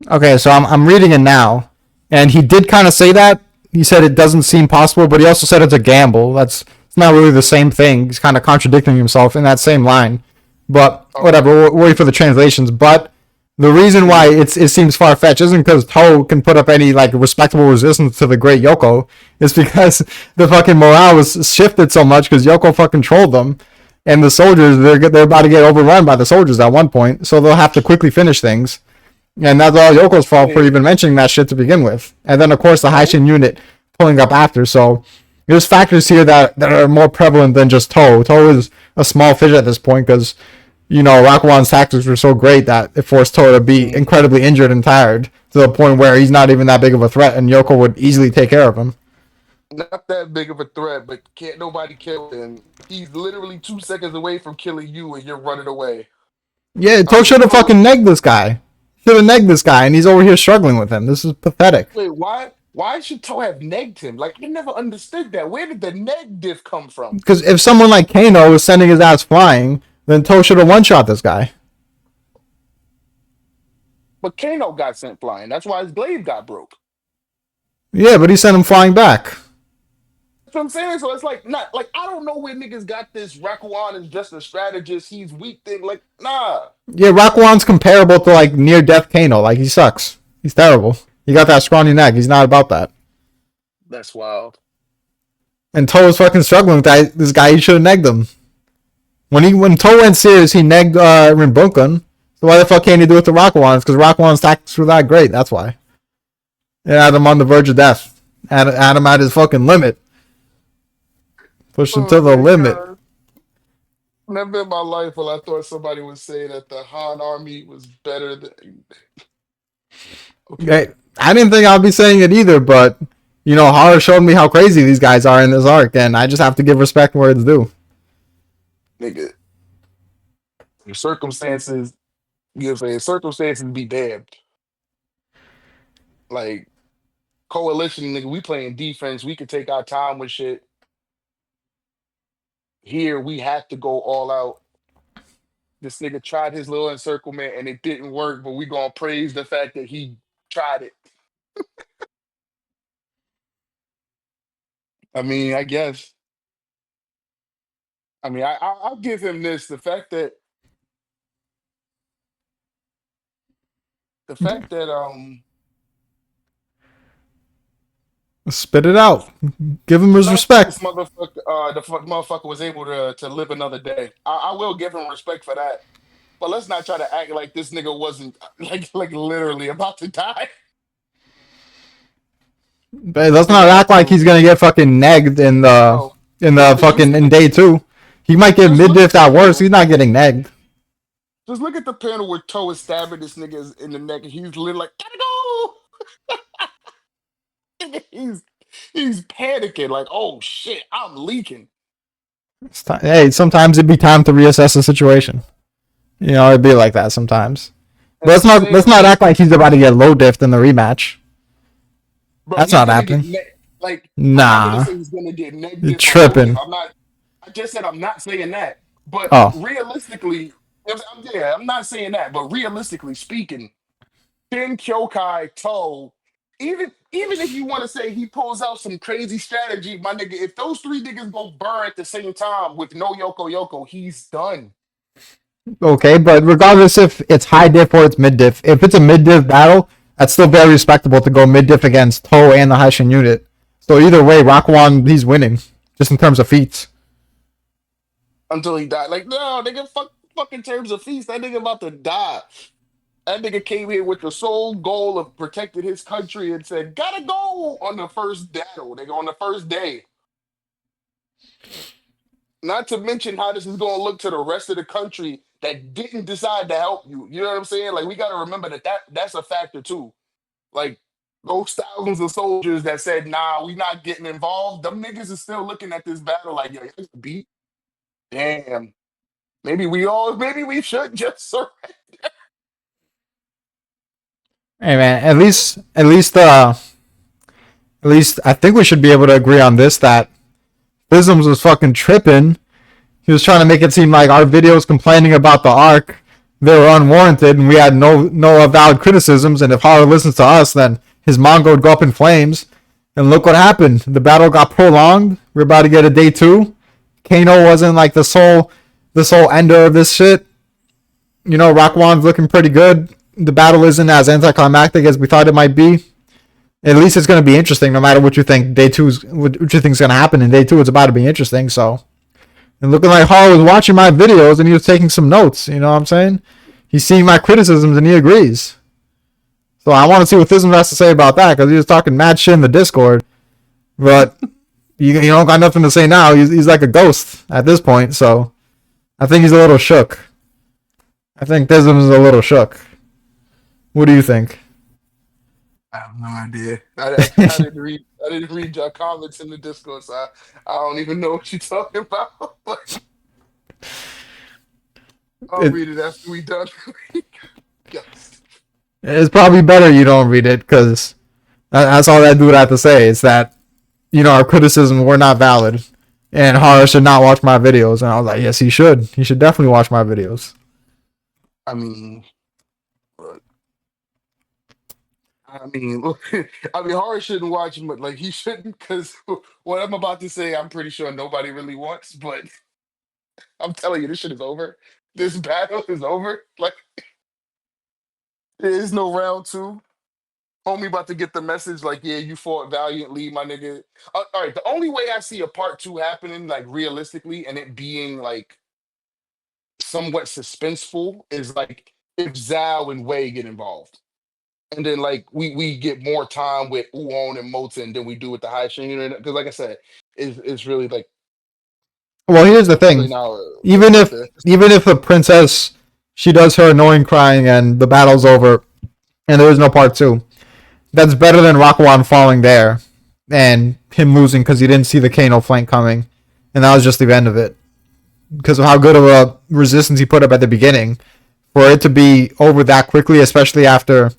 Okay, so I'm reading it now, and he did kind of say that. He said it doesn't seem possible, but he also said it's a gamble. That's it's not really the same thing. He's kind of contradicting himself in that same line. But Okay. whatever, we'll wait for the translations. But the reason why Mhm. it seems far fetched isn't because Toe can put up any like respectable resistance to the Great Yoko. It's because the fucking morale was shifted so much because Yoko fucking trolled them, and the soldiers they're about to get overrun by the soldiers at one point, so they'll have to quickly finish things. And that's all Yoko's fault for Yeah. even mentioning that shit to begin with. And then, of course, the Mhm. Haishin unit pulling up after. So there's factors here that are more prevalent than just Toe. Toe is a small fish at this point because, Rakuan's tactics were so great that it forced Toe to be Mhm. incredibly injured and tired to the point where he's not even that big of a threat, and Yoko would easily take care of him. Not that big of a threat, but can't nobody kill him. He's literally 2 seconds away from killing you, and you're running away. Yeah, I'm Toe should have surprised. fucking negged this guy. Should have negged this guy, and he's over here struggling with him. This is pathetic. Wait, why? Why should Toe have negged him? Like, I never understood that. Where did the neg diff come from? Because if someone like Kano was sending his ass flying, then Toe should have one shot this guy. But Kano got sent flying. That's why his glaive got broke. Yeah, but he sent him flying back. That's what I'm saying. So it's like, not like I don't know where niggas got this. Rakuan is just a strategist. He's weak thing. Like, nah. Yeah, Rakuan's comparable to like near death Kano. Like he sucks. He's terrible. He got that scrawny neck. He's not about that. That's wild. And Toe was fucking struggling with that. This guy, he should have negged him. When Toe went serious, he negged Rinbunkun. So why the fuck can't he do it to Rakuan's? Because Rakuan's tactics were that great. That's why. It had him on the verge of death. Had him at his fucking limit. Pushed him Oh to the my limit. god. Never in my life will I thought somebody would say that the Han army was better than. Okay, I didn't think I'd be saying it either, but Horror showed me how crazy these guys are in this arc, and I just have to give respect where it's due. nigga. Circumstances, you know what I'm saying? Circumstances be damned. Like coalition, nigga, we playing defense. We could take our time with shit. Here we have to go all out. This nigga tried his little encirclement and it didn't work, but we gonna praise the fact that he tried it. I mean, I guess. I mean, I'll give him this. The fact that Spit it out. Give him his this respect. motherfucker motherfucker was able to live another day. I will give him respect for that. But let's not try to act like this nigga wasn't like literally about to die. But let's not Nigga act like he's absolutely gonna get fucking negged bro. in the Just fucking in day 2. He might get just mid look at diff the at worst. panel. He's not getting negged. Just look at the panel where Toe is stabbing this nigga in the neck and he's literally like, gotta go. he's he's panicking, like, oh shit, I'm leaking. Hey, sometimes it'd be time to reassess the situation. You know, it'd be like that sometimes. But And at the let's same not time, act like he's about to get low diffed in the rematch. bro, That's he's not gonna get happening. neck. Like, I'm not gonna Nah, say he's gonna get neck you're diff or low diff. tripping. I'm not. I just said I'm not saying that. But Oh, realistically, yeah, I'm not saying that. But realistically speaking, Shin Kyokai Toe, even if you want to say he pulls out some crazy strategy, my nigga, if those three niggas go burn at the same time with no Yoko Yoko, he's done. okay, but regardless if it's high diff or it's mid diff, if it's a mid diff battle, that's still very respectable to go mid diff against Toe and the Haishin unit. So either way, Rakuan he's winning, just in terms of feats. Until he died. Like, no, nigga, fucking terms of feast. That nigga about to die. That nigga came here with the sole goal of protecting his country and said, gotta go on the first battle, nigga, on the first day. Not to mention how this is gonna look to the rest of the country that didn't decide to help you. You know what I'm saying? Like, we gotta remember that's a factor too. Like, those thousands of soldiers that said, nah, we not getting involved, them niggas is still looking at this battle like, yo, y'all beat. Damn. Maybe we should just surrender. Hey man, at least I think we should be able to agree on this that Bisms was fucking tripping. He was trying to make it seem like our videos complaining about the arc they were unwarranted and we had no valid criticisms. And if Horror listens to us, then his manga would go up in flames. And look what happened. The battle got prolonged. We're about to get a day 2. Kano wasn't like the sole ender of this shit. You know, Rakuan's looking pretty good. The battle isn't as anticlimactic as we thought it might be. At least it's going to be interesting, no matter what you think. What you think is going to happen in day 2. It's about to be interesting. So, and looking like Hall was watching my videos and he was taking some notes. You know what I'm saying? He's seeing my criticisms and he agrees. So I want to see what Thism has to say about that because he was talking mad shit in the Discord. But you don't got nothing to say now. He's like a ghost at this point. So I think he's a little shook. I think Thism is a little shook. What do you think? I have no idea. I didn't read your comments in the Discord, so I don't even know what you're talking about. But I'll It, read it after we done. Yes. it's probably better you don't read it because that's all that dude had to say. Is that our criticisms were not valid, and Hara should not watch my videos. And I was like, yes, he should. He should definitely watch my videos. I mean, look, I mean, look, Horace shouldn't watch him, but like he shouldn't, because what I'm about to say, I'm pretty sure nobody really wants. But I'm telling you, this shit is over. This battle is over. Like, there is no round two. Homie about to get the message like, yeah, you fought valiantly, my nigga. All right, the only way I see a part two happening, like realistically, and it being like somewhat suspenseful, is like if Zhao and Wei get involved, and then like we get more time with Uon and Moten than we do with the High Shin unit. Because like I said, it's really like Well, here's the it's really thing. now Even right if there. even if the princess she does her annoying crying and the battle's over and there is no part 2, that's better than Rakuan falling there and him losing because he didn't see the Kano flank coming, and that was just the end of it because of how good of a resistance he put up at the beginning. For it to be over that quickly, especially after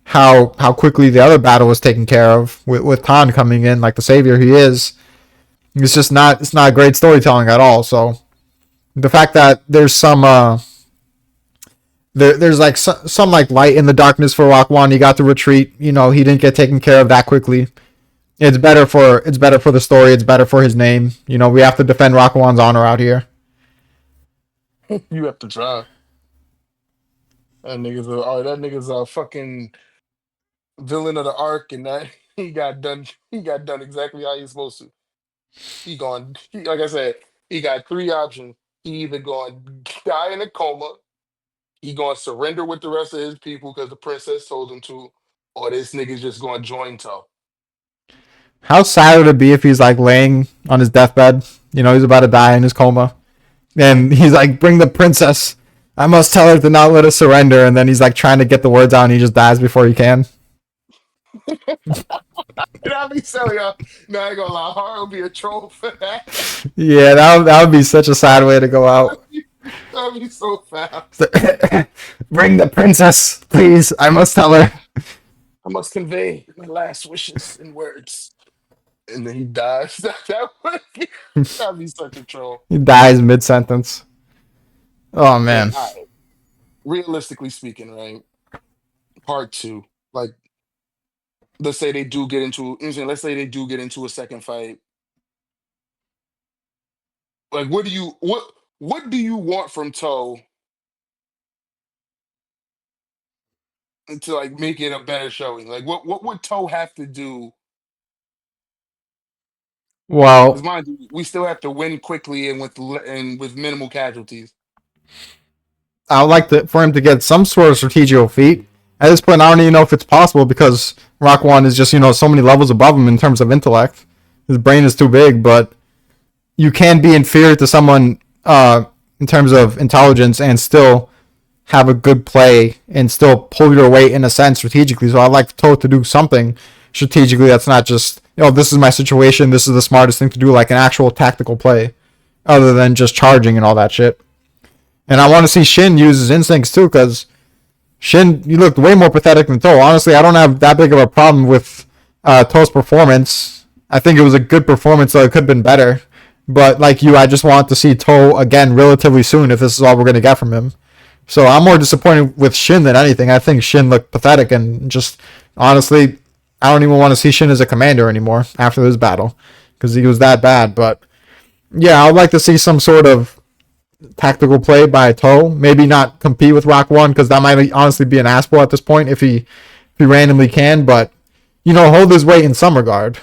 how quickly the other battle was taken care of with Tan coming in like the savior he is, it's not great storytelling at all. So the fact that there's there's like some like light in the darkness for Rakuan. He got to retreat. He didn't get taken care of that quickly. It's better for the story. It's better for his name. You know, we have to defend Rakuan's honor out here. You have to try. That nigga's a fucking villain of the arc, and that he got done. He got done exactly how he's supposed to. Like I said, he got three options. He either going to die in a coma, he going to surrender with the rest of his people because the princess told him to, or this nigga's just going to join Toe. How sad would it be if he's like laying on his deathbed? You know, he's about to die in his coma, and he's like, "Bring the princess. I must tell her to not let us surrender." And then he's like trying to get the words out, and he just dies before he can. That'd be so, yo. No, I ain't gonna lie. Hard will be a troll for that. Yeah, that would be such a sad way to go That'd out. be, that'd be so foul. Bring the princess, please. I must tell her. I must convey my last wishes in words. And then he dies. That'd be such a troll. He dies mid sentence. Oh And man. realistically speaking, right? Part two, like let's say they do get into, you know what I'm saying, let's say they do get into a second fight. Like, what do you want from Toe to like make it a better showing? Like, what would Toe have to do? Because Well, mind you, we still have to win quickly and with minimal casualties. I would like for him to get some sort of strategical feat. At this point, I don't even know if it's possible because Rakuan is just so many levels above him in terms of intellect. His brain is too big, but you can be inferior to someone in terms of intelligence and still have a good play and still pull your weight in a sense strategically. So I'd like Toad to do something strategically that's not just, this is my situation, this is the smartest thing to do, like an actual tactical play, other than just charging and all that shit. And I want to see Shin use his instincts too, because Shin, you looked way more pathetic than Toe. Honestly, I don't have that big of a problem with Toe's performance. I think it was a good performance, though it could have been better. But like you, I just want to see Toe again relatively soon if this is all we're going to get from him. So I'm more disappointed with Shin than anything. I think Shin looked pathetic and just honestly, I don't even want to see Shin as a commander anymore after this battle because he was that bad. But yeah, I would like to see some sort of tactical play by Toe. Maybe not compete with Rock One because that might honestly be an asshole at this point if he randomly can. But hold his weight in some regard.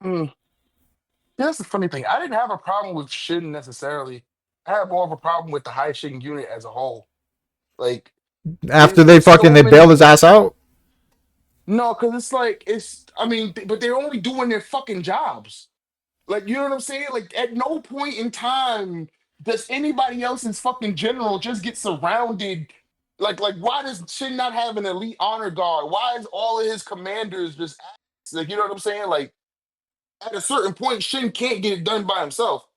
Mm. That's the funny thing. I didn't have a problem with Shin necessarily. I had more of a problem with the high Shin unit as a whole. Like, After they there's fucking so they bailed many. his ass out. No, because it's like it's. I mean, but they're only doing their fucking jobs. Like, you know what I'm saying? Like, at no point in time does anybody else's fucking general just get surrounded. Why does Shin not have an elite honor guard? Why is all of his commanders just like, you know what I'm saying? Like, at a certain point, Shin can't get it done by himself.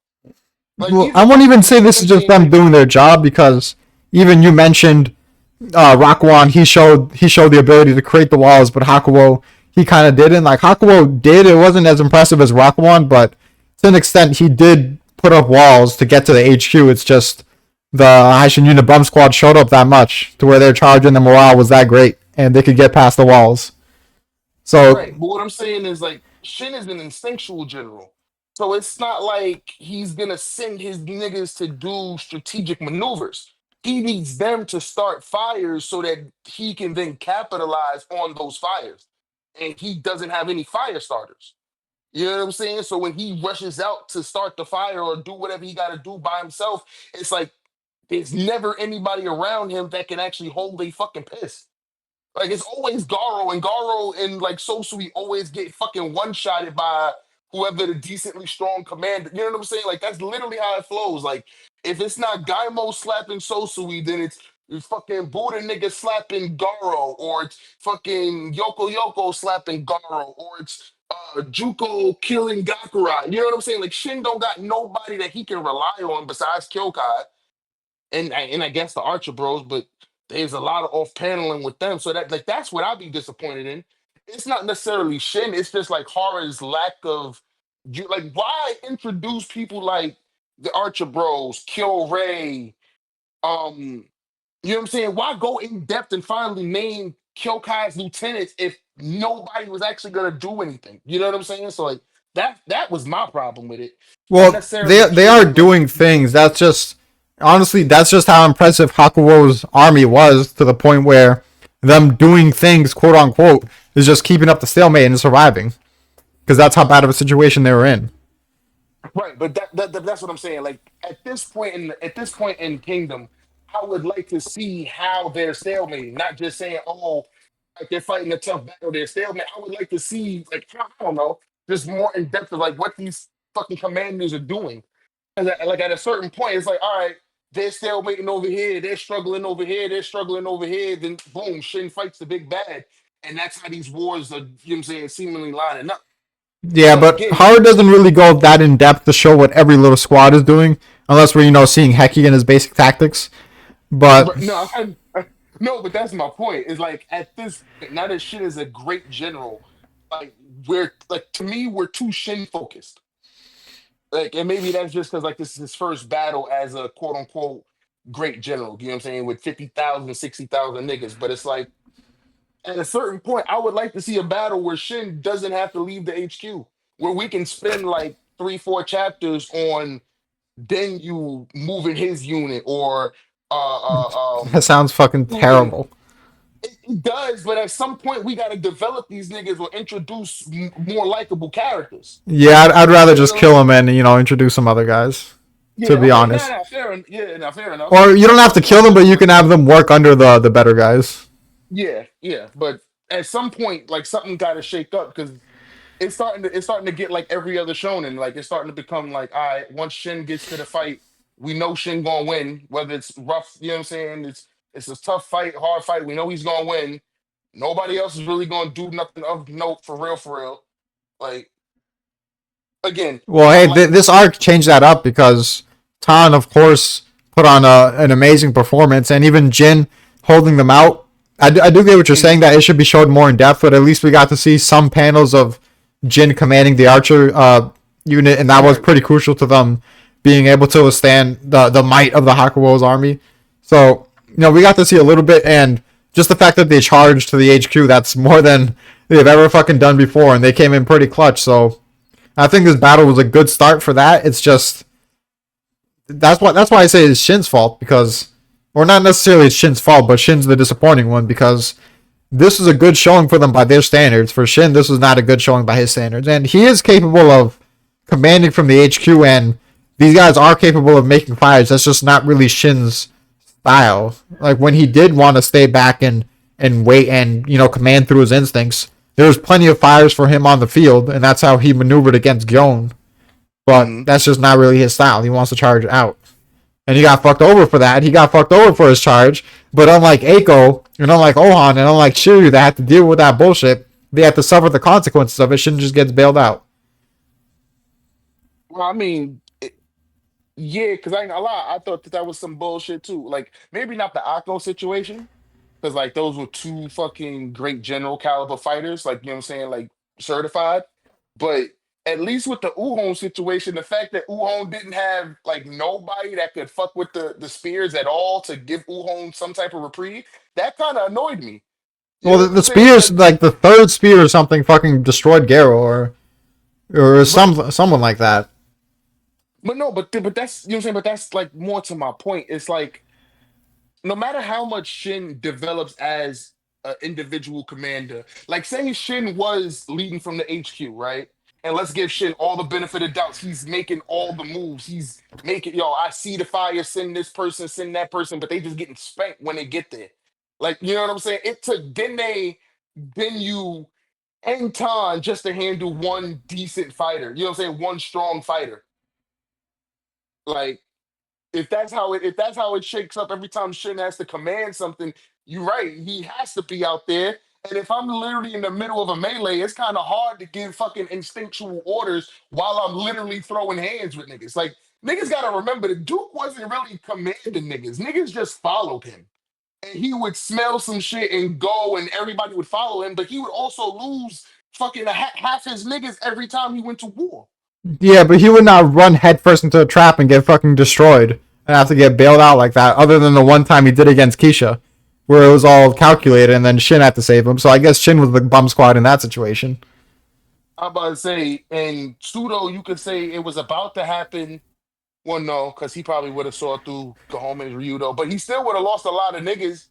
Like, Well, I even won't like even with, say you know what this I'm is just saying? them Like, doing their job because even you mentioned Rakuan, he showed the ability to create the walls, but Hakuo he kind of didn't. Like Hakuo did, it wasn't as impressive as Rakuan, but to an extent he did put up walls to get to the HQ. It's just the Haishin Unit Bum Squad showed up that much to where their charge and the morale was that great, and they could get past the walls. So right. But what I'm saying is, like, Shin is an instinctual general. So it's not like he's gonna send his niggas to do strategic maneuvers. He needs them to start fires so that he can then capitalize on those fires. And he doesn't have any fire starters. You know what I'm saying? So when he rushes out to start the fire or do whatever he gotta do by himself, it's like there's never anybody around him that can actually hold a fucking piss. Like, it's always Garo, and Garo and like Sosui always get fucking one shotted by whoever the decently strong commander. You know what I'm saying? Like, that's literally how it flows. Like, if it's not Gaimo slapping Sosui, then it's fucking Buddha nigga slapping Garo, or it's fucking Yoko Yoko slapping Garo, or it's Juko killing Gakura. You know what I'm saying? Like, Shin don't got nobody that he can rely on besides Kyokai and I guess the Archer Bros, but there's a lot of off paneling with them. So that's what I'd be disappointed in. It's not necessarily Shin. It's just like Horror's lack of like, why introduce people like the Archer Bros, Kill Ray, you know what I'm saying? Why go in depth and finally name Kyokai's lieutenants if nobody was actually gonna do anything. You know what I'm saying? So like that was my problem with it. Not Well, necessarily they are Shin like doing things. That's just honestly, that's just how impressive Hakuo's army was to the point where them doing things, quote unquote, is just keeping up the stalemate and surviving because that's how bad of a situation they were in. right, but that's what I'm saying. Like at this point in Kingdom, I would like to see how they're stalemating, not just saying, oh, like they're fighting a tough battle, they're stalemate. I would like to see like I don't know, just more in depth of like what these fucking commanders are doing. 'Cause like at a certain point, it's like, all right, they're stalemating over here, they're struggling over here, they're struggling over here. Then boom, Shin fights the big bad, and that's how these wars are. You know what I'm saying, seemingly lining up. Yeah, But but again, Howard doesn't really go that in depth to show what every little squad is doing, unless we're seeing Heki and his basic tactics. But no, no, but that's my point. Is like at this point, now that Shin is a great general, like we're like to me, we're too Shin focused. Like, and maybe that's just because like this is his first battle as a quote unquote great general. You know what I'm saying? With 50,000, 60,000 niggas. But it's like at a certain point, I would like to see a battle where Shin doesn't have to leave the HQ, where we can spend like 3, 4 chapters on then you moving his unit or that sounds fucking shooting. terrible. It does, but at some point we got to develop these niggas or introduce more likable characters. Yeah, I'd rather You just know what I'm kill saying? him and introduce some other guys. To Yeah, be okay, nah, honest, nah, fair, yeah, nah, fair enough. or you don't have But to kill them, but you can have them work under the better guys. yeah, yeah, but at some point, like something got to shake up because it's starting to get like every other shonen. Like it's starting to become like, all right, once Shin gets to the fight, we know Shin gonna win, whether it's rough. You know what I'm saying? It's a tough fight, hard fight. We know he's gonna win. Nobody else is really gonna do nothing of note for real, for real. Like again, Well, I hey, like this arc changed that up because Tan, of course, put on an amazing performance, and even Jin holding them out. I do get what you're saying Mhm. that it should be showed more in depth, but at least we got to see some panels of Jin commanding the archer unit, and that was Right. pretty crucial to them being able to withstand the might of the Hakuo's army. So, we got to see a little bit, and just the fact that they charged to the HQ, that's more than they've ever fucking done before, and they came in pretty clutch, so I think this battle was a good start for that. It's just that's why I say it's Shin's fault because, or not necessarily it's Shin's fault, but Shin's the disappointing one because this is a good showing for them by their standards. For Shin, this was not a good showing by his standards, and he is capable of commanding from the HQ, and these guys are capable of making fires. That's just not really Shin's style. Like when he did want to stay back and wait and command through his instincts, there was plenty of fires for him on the field, and that's how he maneuvered against Gyon. But Mhm. that's just not really his style. He wants to charge out. And he got fucked over for that. He got fucked over for his charge. But unlike Eiko, and unlike Ohan, and unlike Shiryu that had to deal with that bullshit, they had to suffer the consequences of it. Shin just gets bailed out. Well, I mean, yeah, because I ain't gonna lie, I thought that was some bullshit too. Like maybe not the Akko situation, because like those were two fucking great general caliber fighters, like you know what I'm saying, like certified. But at least with the Uhon situation, the fact that Uhon didn't have like nobody that could fuck with the spears at all to give Uhon some type of reprieve, that kind of annoyed me. You Well, know the, what I'm the saying? spears, Like, like the third spear or something, fucking destroyed Garo or right. someone like that. But no, but that's you know what I'm saying. But that's like more to my point. It's like no matter how much Shin develops as an individual commander, like say Shin was leading from the HQ, right? And let's give Shin all the benefit of doubts. He's making all the moves. He's making, I see the fire, send this person, send that person, but they just getting spanked when they get there. Like, you know what I'm saying? It took then you, and Tan just to handle one decent fighter. You know what I'm saying? One strong fighter. Like, if that's how it shakes up every time Shin has to command something, you're right. He has to be out there. And if I'm literally in the middle of a melee, it's kind of hard to give fucking instinctual orders while I'm literally throwing hands with niggas. Like niggas gotta remember the Duke wasn't really commanding niggas. Niggas just followed him. And he would smell some shit and go and everybody would follow him, but he would also lose fucking half his niggas every time he went to war. Yeah, but he would not run headfirst into a trap and get fucking destroyed and have to get bailed out like that. Other than the one time he did against Keisha. where it was all calculated, and then Shin had to save him. So I guess Shin was the bum squad in that situation. I'm about to say, and pseudo, you could say it was about to happen. Well, no, because he probably would have saw through Kahome's Ryudo, but he still would have lost a lot of niggas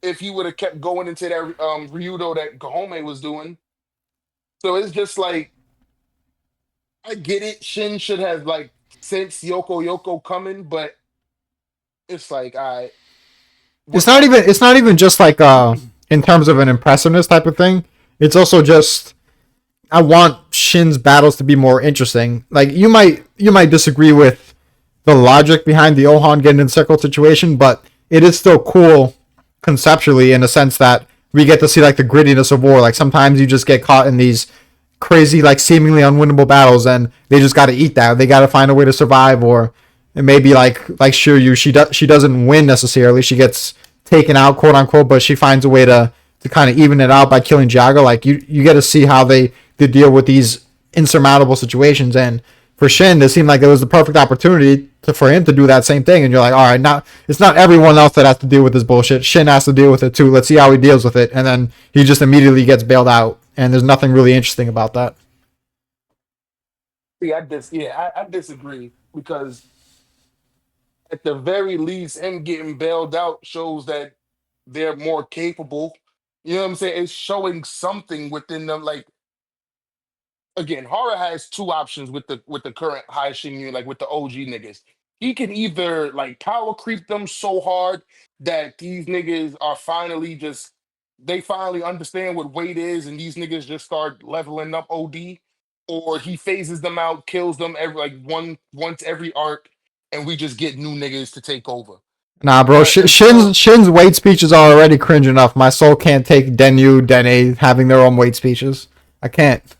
if he would have kept going into that Ryudo that Kahome was doing. So it's just like I get it. Shin should have like since Yoko coming, but it's like I It's what not else? even it's not even just like in terms of an impressiveness type of thing. It's also just I want Shin's battles to be more interesting. Like you might disagree with the logic behind the Ohan getting in circle situation, but it is still cool conceptually in a sense that we get to see like the grittiness of war. Like sometimes you just get caught in these crazy, like seemingly unwinnable battles, and they just got to eat that. They got to find a way to survive, or it may be like Shiryu. She doesn't win necessarily. She gets taken out, quote unquote, but she finds a way to kind of even it out by killing Jaga. Like you get to see how they deal with these insurmountable situations. And for Shin, it seemed like it was the perfect opportunity for him to do that same thing. And you're like, all right, now it's not everyone else that has to deal with this bullshit. Shin has to deal with it too. Let's see how he deals with it. And then he just immediately gets bailed out. And there's nothing really interesting about that. See, I disagree because at the very least, him getting bailed out shows that they're more capable. You know what I'm saying? It's showing something within them. Like again, Hara has two options with the current high Shinyu, like with the OG niggas. He can either like power creep them so hard that these niggas are finally just they finally understand what weight is, and these niggas just start leveling up OD, or he phases them out, kills them every like once every arc, and we just get new niggas to take over. Nah, bro. But until Shin's weight speeches are already cringe enough. My soul can't take Denyu, Dene having their own weight speeches. I can't.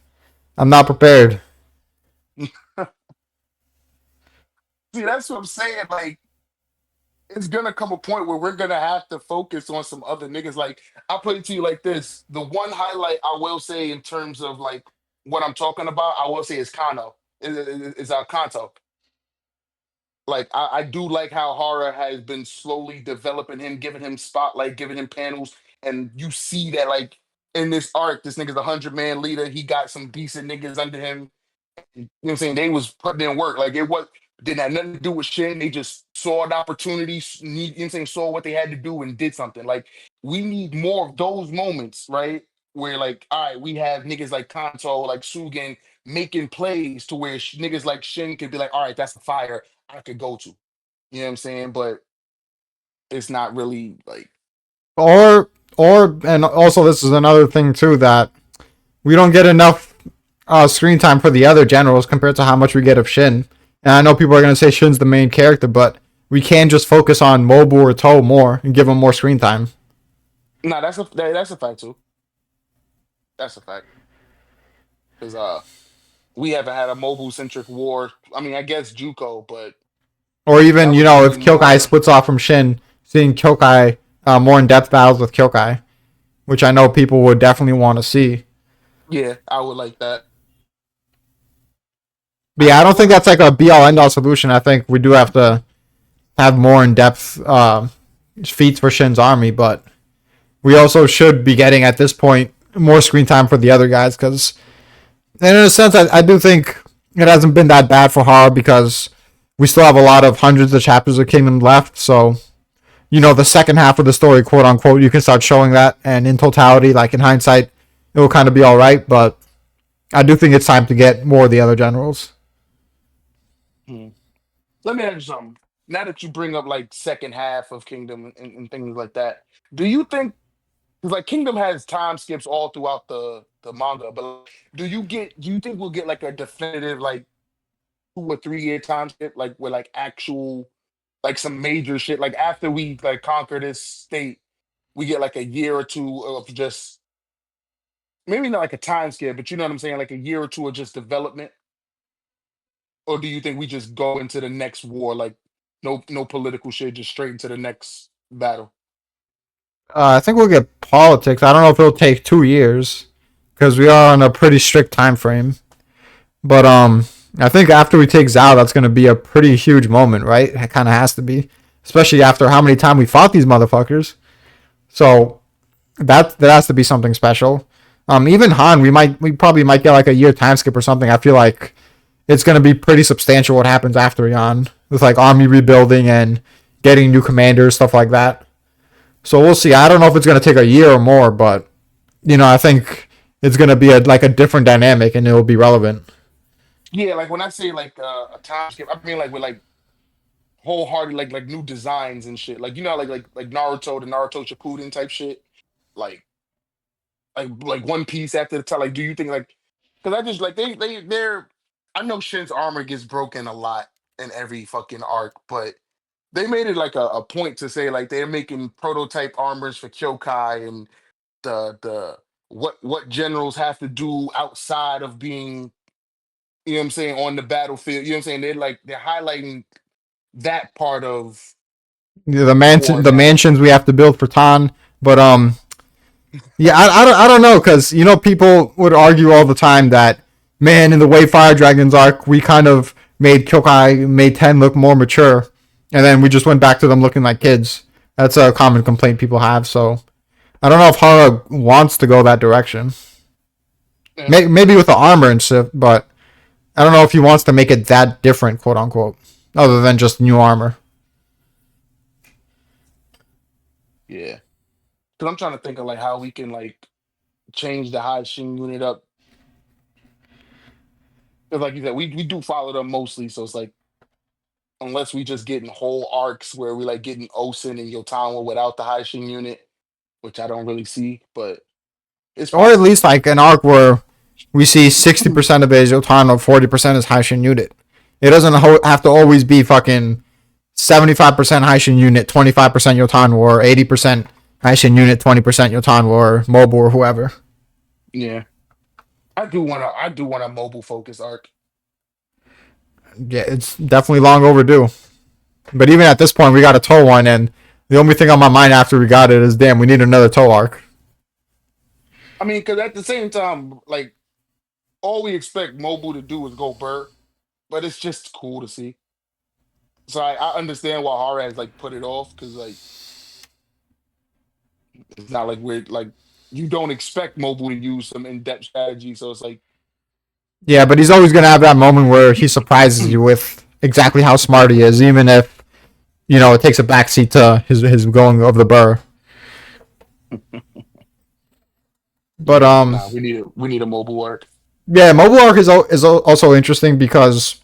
I'm not prepared. see, that's what I'm saying. Like it's gonna come a point where we're gonna have to focus on some other niggas. Like I'll put it to you like this: the one highlight I will say in terms of like what I'm talking about, I will say is Kano. Is Kanto. Like I do like how Hara has been slowly developing him, giving him spotlight, giving him panels, and you see that like in this arc, this nigga's a 100-man leader. He got some decent niggas under him. You know what I'm saying? They was putting in work. Like it was didn't have nothing to do with Shin. They just saw an opportunity, you know what I'm saying, saw what they had to do and did something. Like we need more of those moments, right? Where like, all right, we have niggas like Kanto, like Sugen making plays to where niggas like Shin could be like, all right, that's the fire I could go to. You know what I'm saying? But it's not really like Or and also this is another thing too that we don't get enough screen time for the other generals compared to how much we get of Shin. And I know people are gonna say Shin's the main character, but we can just focus on Mobu or Toe more and give him more screen time. nah, that's a fact too. That's a fact. Because we haven't had a mobile centric war. I mean, I guess Juco, but Or even that was if really Kyokai more. splits off from Shin, seeing Kyokai more in depth battles with Kyokai, which I know people would definitely want to see. Yeah, I would like that. But yeah, I don't think that's like a be all end all solution. I think we do have to have more in depth feats for Shin's army, but we also should be getting at this point more screen time for the other guys because, in a sense, I do think it hasn't been that bad for Hara because we still have a lot of hundreds of chapters of Kingdom left. So, the second half of the story, quote unquote, you can start showing that. And in totality, like in hindsight, it will kind of be all right. But I do think it's time to get more of the other generals. Hmm. Let me ask you something. Now that you bring up like second half of Kingdom and things like that, do you think because like Kingdom has time skips all throughout the manga, but like, do you think we'll get like a definitive like 2 or 3 year time skip like with like actual like some major shit like after we like conquer this state we get like a year or two of just maybe not like a time skip, but you know what I'm saying, like a year or two of just development, or do you think we just go into the next war like no political shit, just straight into the next battle? I think we'll get politics. I don't know if it'll take 2 years because we are on a pretty strict time frame. But I think after we take Zao, that's going to be a pretty huge moment, right? It kind of has to be, especially after how many times we fought these motherfuckers. So that has to be something special. Even Han, we probably might get like a year time skip or something. I feel like it's gonna be pretty substantial what happens after Yan with like army rebuilding and getting new commanders, stuff like that. So we'll see. I don't know if it's gonna take a year or more, but I think it's gonna be like a different dynamic and it will be relevant. Yeah, like when I say like a time skip, I mean like with like wholehearted like new designs and shit. Like like Naruto, the Naruto Shippuden type shit. Like like One Piece after the time. Like, do you think like because I just like they're I know Shin's armor gets broken a lot in every fucking arc, but they made it like a point to say like they're making prototype armors for Kyokai and the what generals have to do outside of being, you know what I'm saying, on the battlefield. You know what I'm saying? They're highlighting that part of war The now. mansions we have to build for Tan, but yeah, I don't know because people would argue all the time that man in the Way Fire Dragons arc we kind of made Kyokai made 10 look more mature, and then we just went back to them looking like kids. That's a common complaint people have. So I don't know if Hara wants to go that direction. Yeah, Maybe with the armor and stuff, but I don't know if he wants to make it that different, quote unquote, other than just new armor. yeah. Because I'm trying to think of like how we can like change the high Shin unit up. Because like you said, we do follow them mostly, so it's like unless we just getting whole arcs where we like getting Osen and Yotawa without the high Shin unit, which I don't really see, but it's Or at possible. least like an arc where we see 60% of it is Yotano, 40% is Haishin unit. It doesn't have to always be fucking 75% Haishin unit, 25% Yotan or 80% Haishin unit, 20% Yotan or Mobu or whoever. Yeah. I do want a mobile focus arc. Yeah, it's definitely long overdue. But even at this point, we got a toe one, and the only thing on my mind after we got it is, damn, we need another toe arc. I mean, because at the same time, like all we expect Mobu to do is go burr, but it's just cool to see. So I understand why Hara has like put it off because like it's not like we're like you don't expect Mobu to use some in-depth strategy. So it's like Yeah, but he's always gonna have that moment where he surprises you with exactly how smart he is, even if it takes a backseat to his going of the burr. But yeah, nah, we need a mobile arc. yeah, mobile arc is also interesting because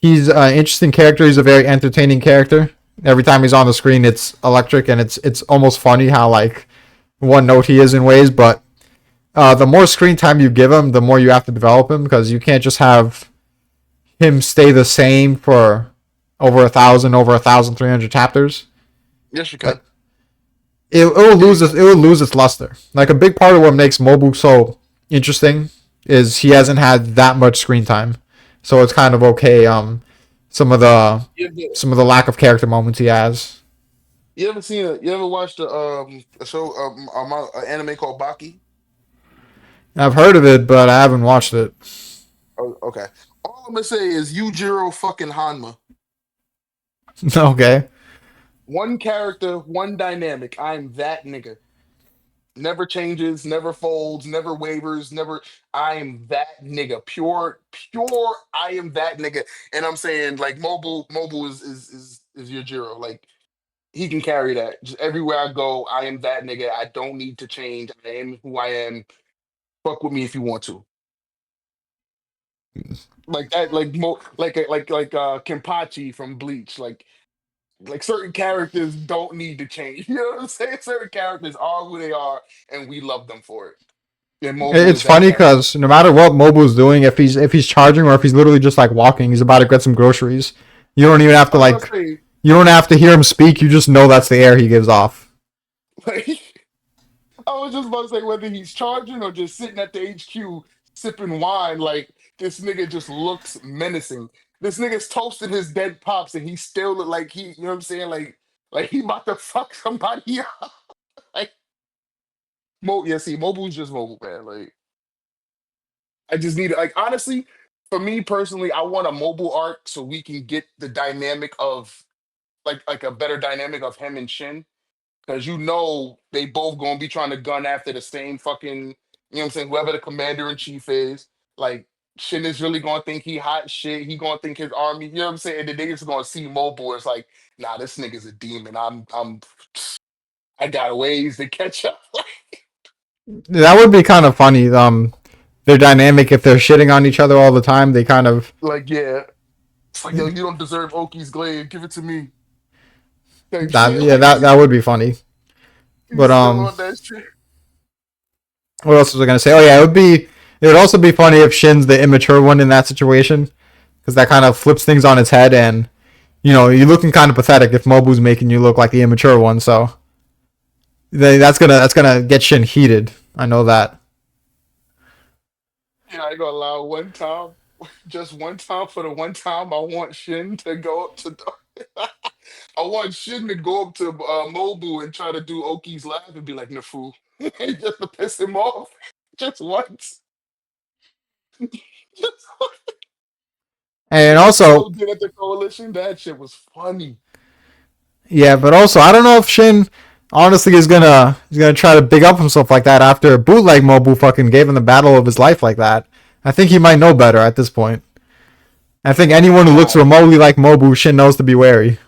he's an interesting character. He's a very entertaining character. Every time he's on the screen, it's electric and it's almost funny how like one note he is in ways. But the more screen time you give him, the more you have to develop him because you can't just have him stay the same for over 1,300 chapters. Yes, you can. Like it will lose its luster. Like a big part of what makes Mobu so interesting is he hasn't had that much screen time, so it's kind of okay. Some of the You ever, some of the lack of character moments he has. you ever watched a show an anime called Baki? I've heard of it, but I haven't watched it. Oh, okay. All I'm gonna say is Yujiro fucking Hanma. Okay. One character, one dynamic. I'm that nigga. Never changes, never folds, never wavers, never. I am that nigga. Pure. I am that nigga. And I'm saying like Mobile is your Jiro. Like he can carry that. Just everywhere I go, I am that nigga. I don't need to change. I am who I am. Fuck with me if you want to. Like that, like Kenpachi from Bleach. Like certain characters don't need to change. You know what I'm saying? Certain characters are who they are, and we love them for it. And Mobu It's is that funny character. because no matter what Mobu's doing, if he's charging or if he's literally just like walking, he's about to get some groceries. You don't even have to I was about to like. say, You don't have to hear him speak. You just know that's the air he gives off. like, I was just about to say whether he's charging or just sitting at the HQ sipping wine, like this nigga just looks menacing. This nigga's toasting his dead pops, and he still look like you know what I'm saying? Like he about to fuck somebody up. Like yeah, see, Mobu's just Mobu, man. Like I just need like honestly, for me personally, I want a mobile arc so we can get the dynamic of like a better dynamic of him and Shin. Because you know they both gonna be trying to gun after the same fucking, you know what I'm saying, whoever the commander in chief is. Like Shin is really gonna think he hot shit. He gonna think his army, you know what I'm saying? And the niggas gonna see Mobu. It's like, nah, this nigga's a demon. I got ways to catch up. That would be kind of funny. Their dynamic if they're shitting on each other all the time. They kind of Like, yeah. It's like, yo, you don't deserve Oki's glaive. Give it to me. Type that. shit. Yeah, Like that would be funny. he's But still on that shit. what else was I gonna say? Oh yeah, it would be. It would also be funny if Shin's the immature one in that situation, because that kind of flips things on its head, and you're looking kind of pathetic if Mobu's making you look like the immature one. So that's gonna get Shin heated. I know that. Yeah, I ain't gonna lie. One time, just one time for the one time, I want Shin to go up to. I want Shin to go up to Mobu and try to do Oki's laugh and be like Nafu, just to piss him off, just once. Just And like also, Toe did at the coalition. That shit was funny. yeah, but also I don't know if Shin honestly is gonna try to big up himself like that after bootleg Mobu fucking gave him the battle of his life like that. I think he might know better at this point. I think anyone who looks Nah, remotely like Mobu, Shin knows to be wary.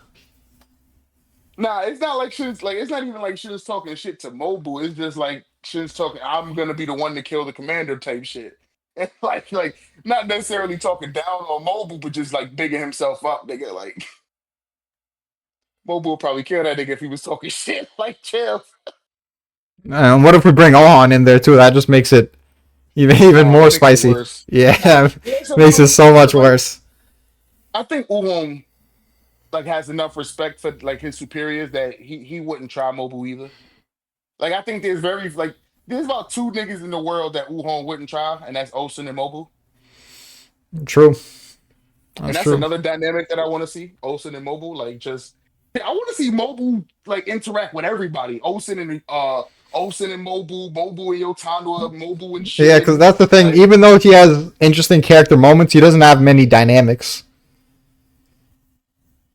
nah, it's not like Shin's like it's not even like Shin's talking shit to Mobu. It's just like Shin's talking. I'm gonna be the one to kill the commander type shit. And like not necessarily talking down on Mobu, but just like bigging himself up. Nigga, like Mobu would probably kill that nigga if he was talking shit. Like chill. And what if we bring Ohan in there too? That just makes it even Oh, more that makes it spicy. worse. Yeah, Yeah, so makes it no, so much because like worse. I think Uhon like has enough respect for like his superiors that he wouldn't try Mobu either. Like I think there's about two niggas in the world that Uhon wouldn't try, and that's Osun and Mobu. True. And That's that's true. another dynamic that I want to see, Osun and Mobu. Like just I want to see Mobu like interact with everybody. Osun and Mobu, Mobu and Yotanwa, Mobu and Yeah, because Shin. that's the thing. Like Even though he has interesting character moments, he doesn't have many dynamics.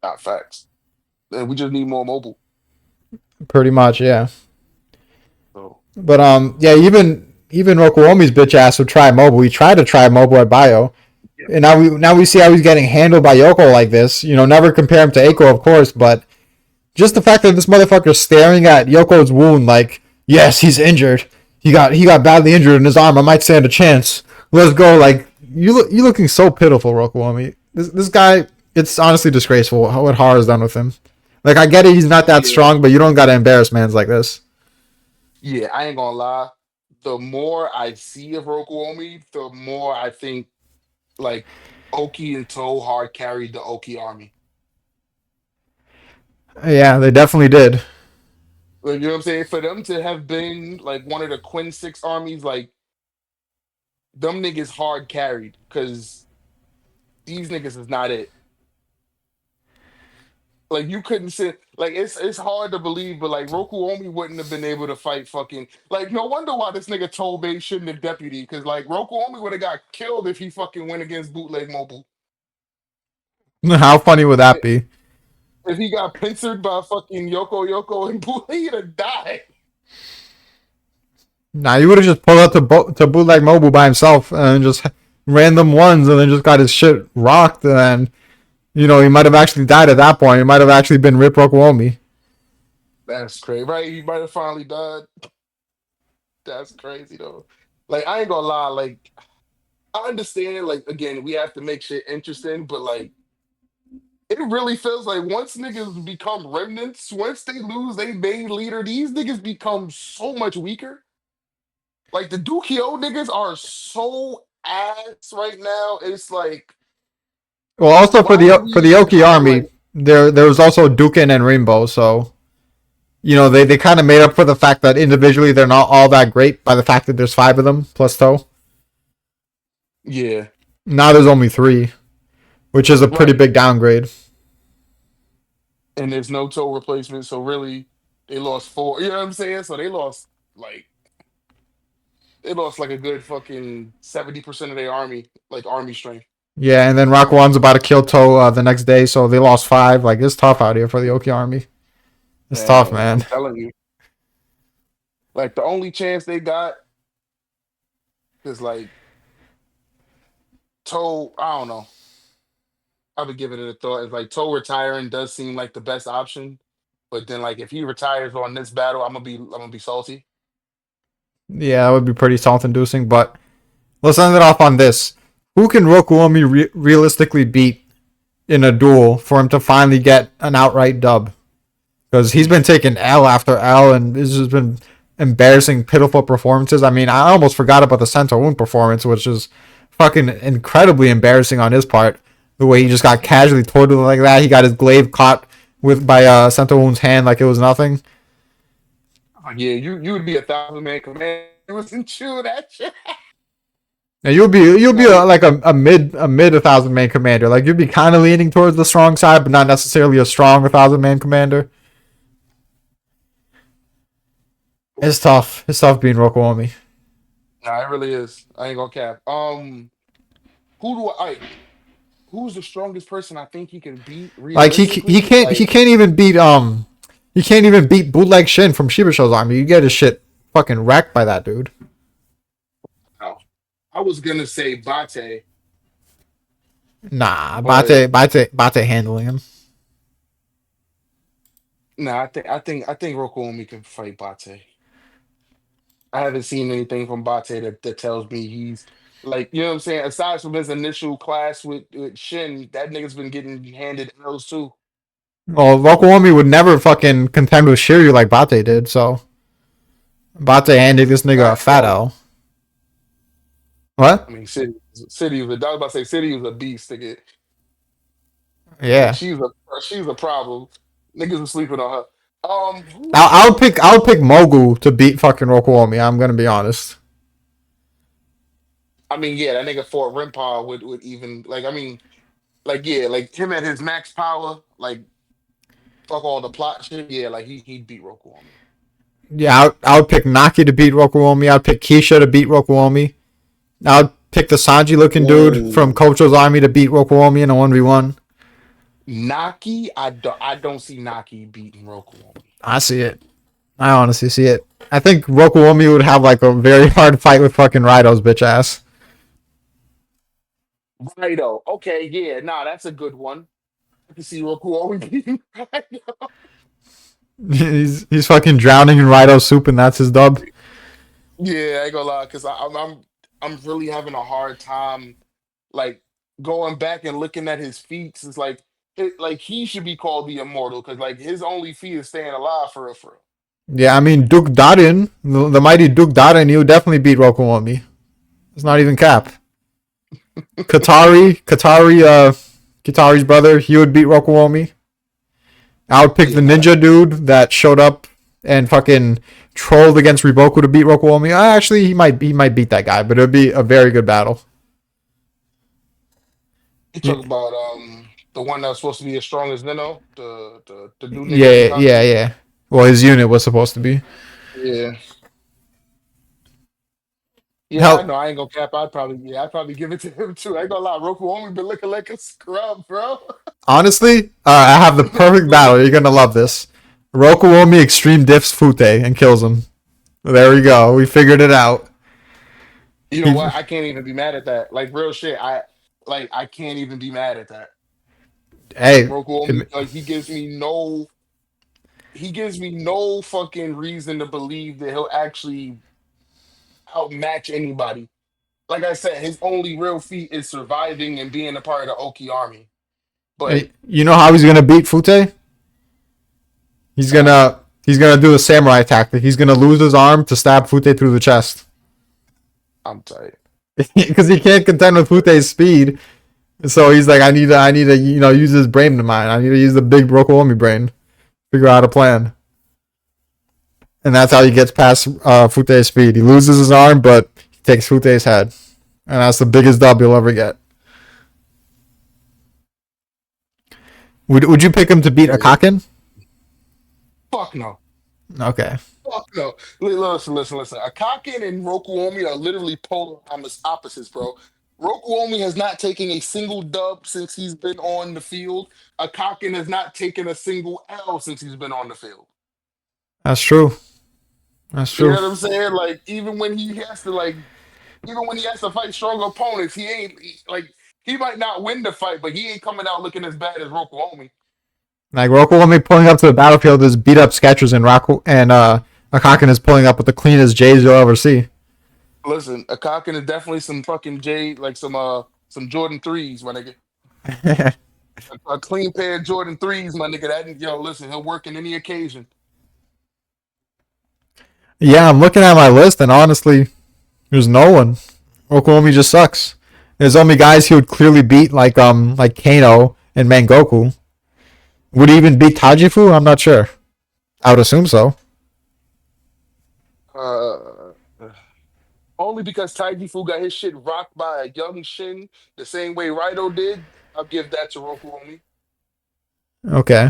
not facts. And we just need more Mobu. Pretty much, yeah. So But yeah, even Roku Omi's bitch ass would try mobile. He tried to try mobile at Bio, yeah. and now we see how he's getting handled by Yoko like this. Never compare him to Eiko, of course, but just the fact that this motherfucker's staring at Yoko's wound, like, yes, he's injured. He got badly injured in his arm. I might stand a chance. Let's go. Like you looking so pitiful, Roku Omi. This guy, it's honestly disgraceful what horror's done with him. Like I get it, he's not that Yeah. strong, but you don't gotta embarrass mans like this. Yeah, I ain't gonna lie. The more I see of Roku Omi, the more I think like Oki and Toe hard carried the Oki army. Yeah, they definitely did. Like, you know what I'm saying? For them to have been like one of the Quinn Six armies, like them niggas hard carried because these niggas is not it. Like you couldn't sit like it's hard to believe, but like Roku Omi wouldn't have been able to fight fucking like no wonder why this nigga Tobe shouldn't have deputy because like Roku Omi would have got killed if he fucking went against bootleg mobile. How funny would that be? If he got pincered by fucking Yoko and bootleg, he'd have died. Nah, you would have just pulled out to bootleg Mobu by himself and just random ones, and then just got his shit rocked, and then he might have actually died at that point. He might have actually been Rip Rokuomi. That's crazy, right? He might have finally died. That's crazy though. Like I ain't gonna lie, like I understand, like again, we have to make shit interesting, but like it really feels like once niggas become remnants, once they lose they main leader, these niggas become so much weaker. Like the Dukio niggas are so ass right now. It's like, Well, also for why do the we for the even Oki army, highlight? there was also Dukin and Rainbow, so they kind of made up for the fact that individually they're not all that great by the fact that there's five of them plus Toe. Yeah, Now there's only three, which is a pretty right. big downgrade. And there's no toe replacement, so really they lost four. You know what I'm saying? So like they lost like a good fucking 70% of their army, like army strength. Yeah, and then Rakuan's about to kill To the next day, so they lost 5. Like, it's tough out here for the Oki army. It's tough, Man, I'm man. telling you, like the only chance they got is like Toe. I don't know. I've been giving it a thought. It's like Toe retiring does seem like the best option, but then like if he retires on this battle, I'm gonna be salty. Yeah, that would be pretty salt-inducing, but let's end it off on this. Who can Roku Omi realistically beat in a duel for him to finally get an outright dub? Because he's been taking L after L, and this has been embarrassing, pitiful performances. I mean, I almost forgot about the Center Wound performance, which is fucking incredibly embarrassing on his part. The way he just got casually totaled like that. He got his glaive caught with by Center Wound's hand like it was nothing. Yeah, you would be 1,000 man commander. It wasn't true that shit. And you'll be Like, like a mid 1,000 man commander. Like you'd be kind of leaning towards the strong side, but not necessarily a strong 1,000 man commander. It's tough. It's tough being Roku Omi. nah, it really is. I ain't gonna cap. Who do I? Who's the strongest person I think he can beat Like he realistically? can't he Like, can't even beat bootleg Shin from Shibasho's army. You get his shit fucking wrecked by that dude. no, I was gonna say Bate, Nah, but Bate handling him. nah, I think Rokuomi can fight Bate. I haven't seen anything from Bate that tells me he's like, you know what I'm saying. Aside from his initial class with Shin, that nigga's been getting handed L's too. Well, Roku Omi would never fucking contend with Shiryu like Bate did. So Bate handed this nigga a Facts fat though. L. What? I mean, City was a. I was about to say City was a beast. Nigga. Yeah. She's a problem. Niggas were sleeping on her. Who I'll pick Mogu to beat fucking Roku Omi. I'm gonna be honest. I mean, yeah, that nigga Fort Rimpa would even like. I mean, like yeah, like him at his max power, like fuck all the plot shit. Yeah, like he'd beat Roku on me. Yeah, I would pick Naki to beat Roku Omi. I'd pick Kisha to beat Roku Omi. I'd pick the Sanji looking dude from Ooh, Kocho's army to beat Roku Omi in a 1v1. Naki, I don't see Naki beating Roku on me. I see it. I honestly see it. I think Roku Omi would have like a very hard fight with fucking Raido's bitch ass. Righto. Okay, yeah, nah, that's a good one. I can see Roku always beating Righto. He's fucking drowning in Raido's soup and that's his dub. Yeah, I ain't gonna lie, because I'm really having a hard time like going back and looking at his feats. It's like like he should be called the immortal because like his only feat is staying alive for real, for real. Yeah, I mean Duke Darin, the mighty Duke Darin, he would definitely beat Roku Omi. It's not even cap. Katari's brother, he would beat Roku Omi. I would pick the Yeah, ninja dude that showed up and fucking trolled against Riboku to beat Roku Omi. Actually, he might beat that guy, but it would be a very good battle. you Yeah, talk about the one that was supposed to be as strong as Nino, the new nigga from yeah, yeah, Kaku. yeah. Well, his unit was supposed to be. Yeah, yeah, I Hell, know. I ain't gonna cap. I'd probably give it to him too. I ain't gonna lie. Roku only been looking like a scrub, bro. honestly, I have the perfect battle. You're gonna love this. Roku Omi extreme diffs Fute and kills him. There we go. We figured it out. You know He, what? I can't even be mad at that. Like real shit. I can't even be mad at that. hey, Roku only like he gives me no fucking reason to believe that he'll actually outmatch anybody. Like I said, his only real feat is surviving and being a part of the Oki army. But you know how he's gonna beat Fute? He's how? gonna he's gonna do the samurai tactic. He's gonna lose his arm to stab Fute through the chest I'm tight. because he can't contend with Fute's speed. So he's like, I need to use his brain to mine. I need to use the big Brokomi brain, figure out a plan, and that's how he gets past Fute's speed. He loses his arm, but he takes Fute's head, and that's the biggest dub you'll ever get. Would you pick him to beat Yeah. Akakin? Fuck no. Okay. Fuck no. Listen. Akakin and Roku Omi are literally polar opposites, bro. Roku Omi has not taken a single dub since he's been on the field. Akakin has not taken a single L since he's been on the field. That's true. That's You true. know what I'm saying? Like even when he has to fight stronger opponents, like he might not win the fight, but he ain't coming out looking as bad as Roku Omi. Like Roku Omi pulling up to the battlefield is beat up sketchers, and Akakin is pulling up with the cleanest J's you'll ever see. Listen, Akakin is definitely some fucking J, like some Jordan threes, my nigga. A clean pair of Jordan threes, my nigga. That yo, listen, he'll work in any occasion. Yeah, I'm looking at my list, and honestly, there's no one. Roku Omi just sucks. There's only guys he would clearly beat, like Kano and Mangoku. Would he even beat Tajifu? I'm not sure. I would assume so. Uh, Only because Taiji Fu got his shit rocked by a young Shin the same way Raido did. I'll give that to Roku Omi. Okay.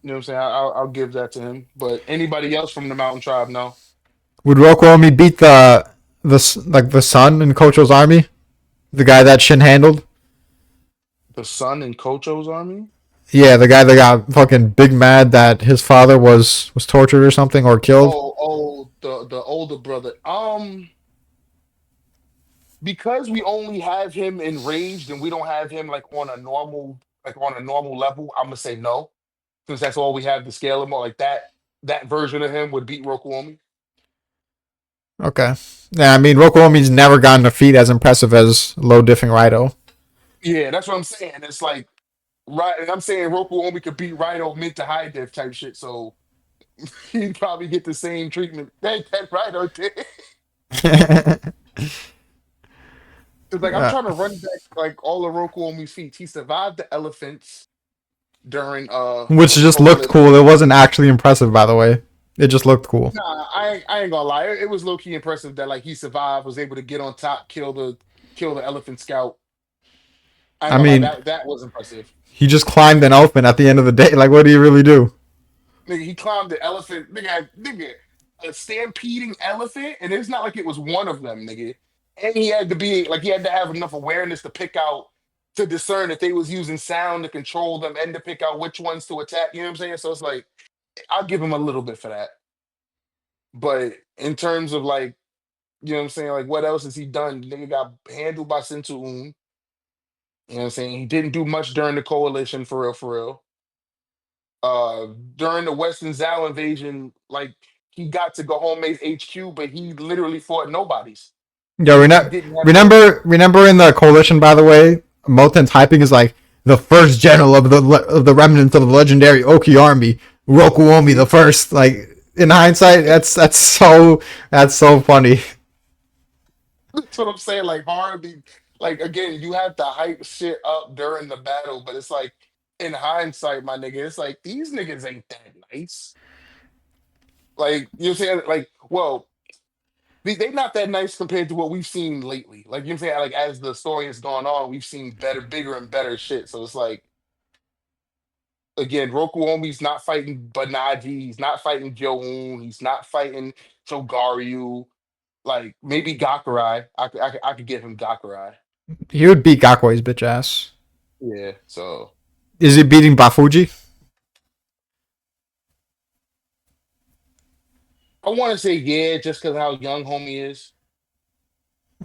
You know what I'm saying? I'll give that to him. But anybody else from the Mountain Tribe, no. Would Roku Omi beat the son in Kocho's army? The guy that Shin handled? The son in Kocho's army? Yeah, the guy that got fucking big mad that his father was tortured or something or killed. The older brother. Because we only have him enraged and we don't have him like on a normal level, I'm gonna say no. Since that's all we have to scale him on, like that version of him would beat Roku Omi. Okay. Yeah, I mean Roku Omi's never gotten a feat as impressive as low diffing Raido. Yeah, that's what I'm saying. It's like right, and I'm saying Roku Omi could beat Rhino mid to high def type shit, so he'd probably get the same treatment that Rhino did. It's like I'm Uh, trying to run back like all of Roku Omi's feats. He survived the elephants during which the just looked coalition. cool. It wasn't actually impressive, by the way. It just looked cool. Nah, I ain't gonna lie. It was low key impressive that like he survived, was able to get on top, kill the elephant scout. I ain't I gonna lie, mean, that was impressive. he just climbed an elephant at the end of the day. Like, what do you really do? Nigga, he climbed the elephant. Nigga, a stampeding elephant, and it's not like it was one of them, nigga. And he had to have enough awareness to pick out to discern that they was using sound to control them and to pick out which ones to attack. You know what I'm saying? So it's like I'll give him a little bit for that. But in terms of like, you know what I'm saying, like what else has he done? Nigga got handled by Sintuun. You know what I'm saying? He didn't do much during the coalition for real, for real. uh During the Western Zal invasion, like he got to go home Maze HQ, but he literally fought nobodies. Yo, He didn't have to. remember in the coalition, by the way, Moten typing is like the first general of the remnants of the legendary Oki army, Roku Omi the first. Like in hindsight, that's so funny. That's what I'm saying. Like hardly, like again, you have to hype shit up during the battle, but it's like in hindsight, my nigga, it's like these niggas ain't that nice. Like you know what I'm saying? Like, well, they not that nice compared to what we've seen lately. Like you know what I'm saying? Like as the story has gone on, we've seen better, bigger, and better shit. So it's like again, Roku Omi's not fighting Banaji, he's not fighting Joon, he's not fighting Chogaryu. Like maybe Gakurai. I could give him Gakurai. He would beat Gakui's bitch ass. Yeah. So Is he beating Bafuji? I want to say yeah, just because how young homie is.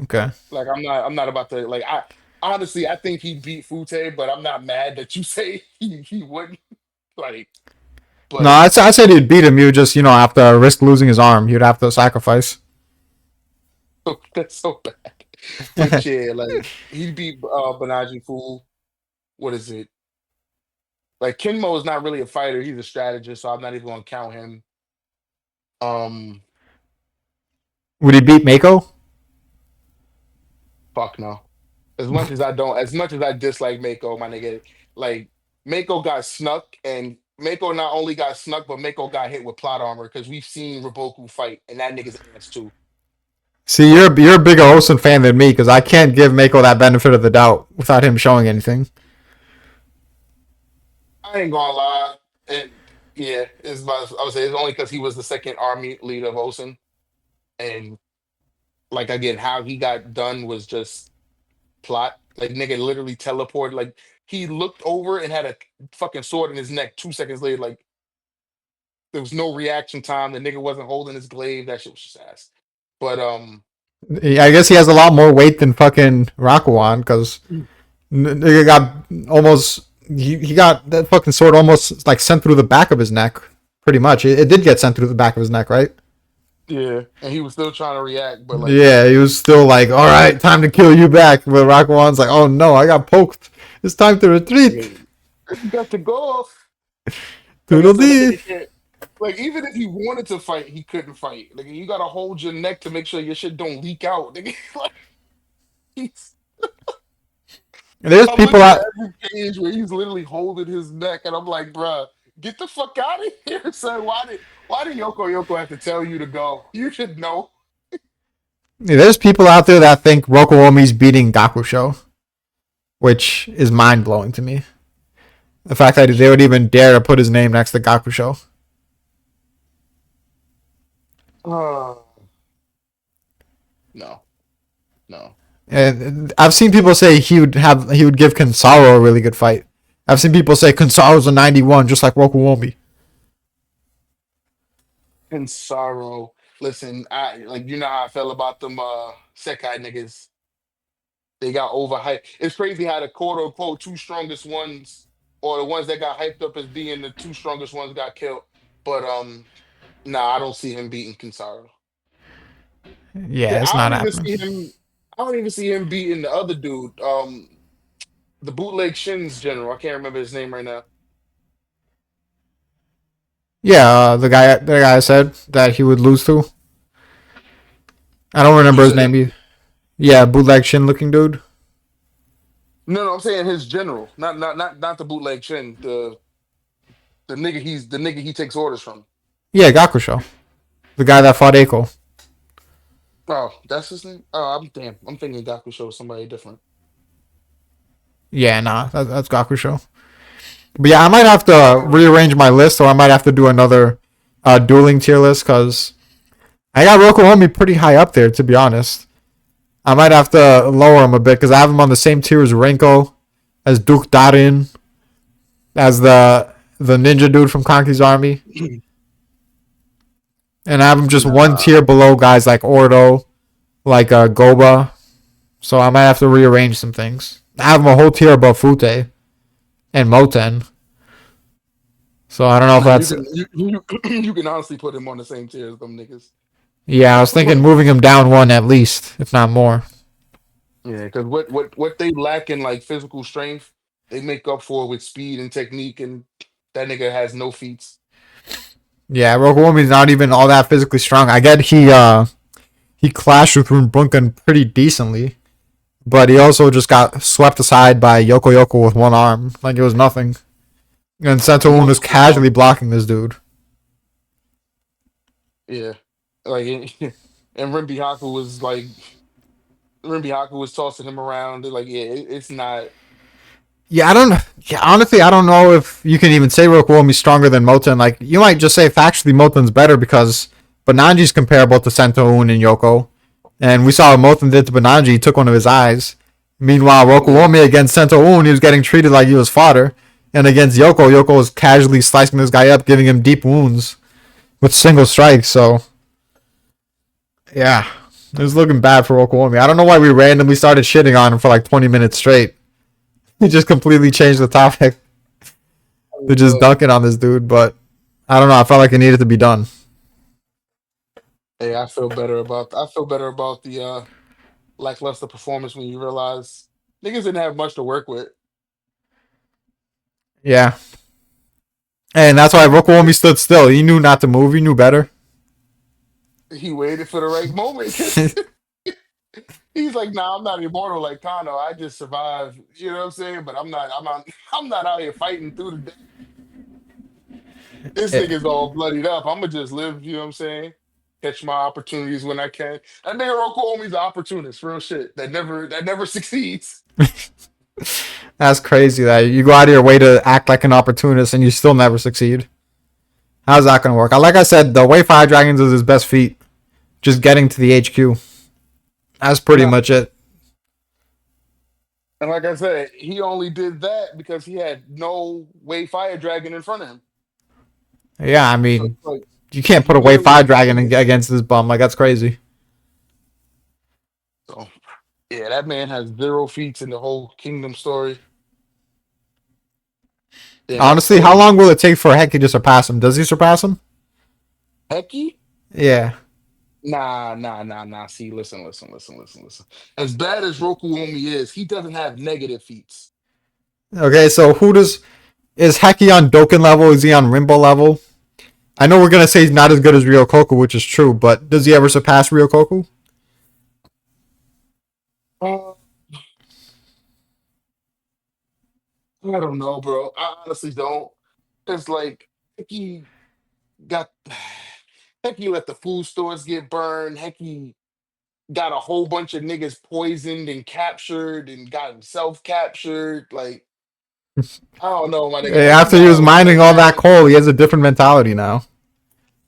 Okay. Like I'm not about to like I honestly I think he beat Fute, but I'm not mad that you say he wouldn't. Like, No, but I said he'd beat him. He would just, have to risk losing his arm. He'd have to sacrifice. that's so bad. But yeah, like he beat Banaji Fool. What is it? Like Kinmo is not really a fighter, he's a strategist, so I'm not even gonna count him. Um Would he beat Mako? Fuck no. As much as I dislike Mako, my nigga, like Mako got snuck, and Mako not only got snuck, but Mako got hit with plot armor because we've seen Raboku fight, and that nigga's ass too. See, you're a bigger Olsen fan than me because I can't give Mako that benefit of the doubt without him showing anything. I ain't gonna lie, and yeah, I would say it's only because he was the second army leader of Osen, and like again, how he got done was just plot. Like nigga literally teleported. Like he looked over and had a fucking sword in his neck. 2 seconds later, like there was no reaction time. The nigga wasn't holding his glaive. That shit was just ass. But I guess he has a lot more weight than fucking Rakuan because nigga got almost. He got that fucking sword almost like sent through the back of his neck. Pretty much, it did get sent through the back of his neck, right? yeah, and he was still trying to react, but like Yeah, he was still like, "All right, time to kill you back." But Rakuan's like, "Oh no, I got poked. It's time to retreat." you got to go off. Like I Toodle said, that dee. nigga can't. Like even if he wanted to fight, he couldn't fight. Like you gotta hold your neck to make sure your shit don't leak out. Nigga. Like, he's, There's I'm people looking at out. every page where he's literally holding his neck, and I'm like, bruh, get the fuck out of here, son. Why did Yoko have to tell you to go? You should know. There's people out there that think Roku Omi's beating Gakusho, which is mind blowing to me. The fact that they would even dare to put his name next to Gakusho. Uh, no, no. And I've seen people say he would give Kinsaro a really good fight. I've seen people say Kinsaro's a 91 just like Roku Omi. And sorrow. Listen, I like you know how I felt about them Sekai niggas. They got overhyped. It's crazy how the quote unquote two strongest ones, or the ones that got hyped up as being the two strongest ones, got killed. But nah, I don't see him beating Kinsaro. Yeah, it's I not don't even happening. see him. I don't even see him beating the other dude. The bootleg Shin's general. I can't remember his name right now. Yeah, the guy said that he would lose to. I don't You remember his said name him? either. Yeah, bootleg Shin looking dude. No, no, I'm saying his general, not the bootleg Shin. The nigga he takes orders from. Yeah, Gakusho. The guy that fought Eiko. Oh, that's his name. Oh, I'm damn. I'm thinking Gaku show somebody different. Yeah, nah, that's Gakusho. But yeah, I might have to rearrange my list, or I might have to do another dueling tier list because I got Roku Omi pretty high up there, to be honest. I might have to lower him a bit because I have him on the same tier as Renko, as Duke Darin, as the ninja dude from Kanki's army, and I have him just one Nah, tier below guys like Ordo, like Goba. So I might have to rearrange some things. I have him a whole tier above Fute and Moten. So I don't know if nah. You that's. can you can honestly put him on the same tier as them niggas. Yeah, I was thinking moving him down one at least, if not more. Yeah, because what they lack in like physical strength, they make up for with speed and technique, and that nigga has no feats. Yeah, Rokuomi's not even all that physically strong. I get he clashed with Runbrunken pretty decently, but he also just got swept aside by Yoko Yoko with one arm, like it was nothing. And And Sento was most casually blocking this dude. yeah, like and Rimby Haku was tossing him around. They're like, yeah, it's not. Yeah, I don't. Yeah, honestly, I don't know if you can even say Rokuomi's stronger than Moten. Like you might just say factually Moten's better because Bananji's comparable to Sento and Yoko, and we saw what Moten did to Bananji. He took one of his eyes. Meanwhile, Yeah, Rokuomi against Sento he was getting treated like he was fodder, and against Yoko, Yoko was casually slicing this guy up, giving him deep wounds with single strikes. So yeah, it was looking bad for Rokuomi. I don't know why we randomly started shitting on him for like 20 minutes straight. He just completely changed the topic to just but dunking on this dude, but I don't know. I felt like it needed to be done. hey, I feel better about the lackluster performance when you realize niggas didn't have much to work with. Yeah. And that's why Rokuomi stood still. He knew not to move. He knew better. He waited for the right moment. He's like, nah, I'm not immortal like Kano. I just survive. You know what I'm saying? But I'm not out here fighting through the day. This Eh, nigga's all bloodied up. I'ma just live, you know what I'm saying? Catch my opportunities when I can. That nigga Roku Omi's an opportunist, real shit. That never succeeds. that's crazy that you go out of your way to act like an opportunist and you still never succeed. How's that going to work? Like I said, the way Fire Dragons is his best feat. Just getting to the HQ. That's pretty Nah, much it. And like I said, he only did that because he had no way fire dragon in front of him. Yeah, I So mean, it's like you can't he put a Wave literally 5 had Dragon no. against this bum. Like, that's crazy. So yeah, that man has zero feats in the whole kingdom story. Yeah, that's Honestly, how crazy. long will it take for Heki to surpass him? Does he surpass him? Hecky? Yeah. Nah. See, listen. As bad as Roku Omi is, he doesn't have negative feats. Okay, so is Heki on Doken level? Is he on Rimbo level? I know we're gonna say he's not as good as Ryokoku, which is true, but does he ever surpass Ryokoku? Uh, I don't know, bro. I honestly don't. Cause like Hecky got Hecky let the food stores get burned. Hecky got a whole bunch of niggas poisoned and captured and got himself captured. Like, I don't know, my nigga. Hecky After he got was a lot mining of all that bad. coal, he has a different mentality now.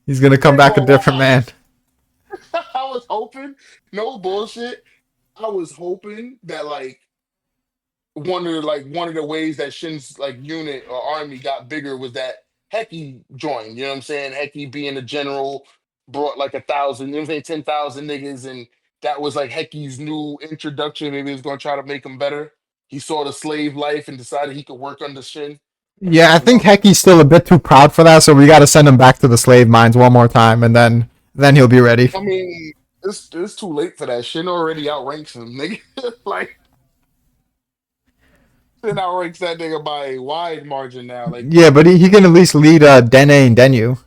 He's gonna I come ain't back a gonna different lie. man. I was hoping, no bullshit. I was hoping that like one of the ways that Shin's like unit or army got bigger was that Hecky joined. You know what I'm saying? Hecky being a general brought like 1,000, you know what I'm saying, 10,000 niggas, and that was like Hecky's new introduction. Maybe he was gonna try to make him better. He saw the slave life and decided he could work under Shin. Yeah, I You think know, Heki's still a bit too proud for that, so we got to send him back to the slave mines one more time, and then he'll be ready. I mean, it's too late for that. Shin already outranks him, nigga. Like Shin outranks that nigga by a wide margin now. Like Yeah, but he can at least lead Dene and Denu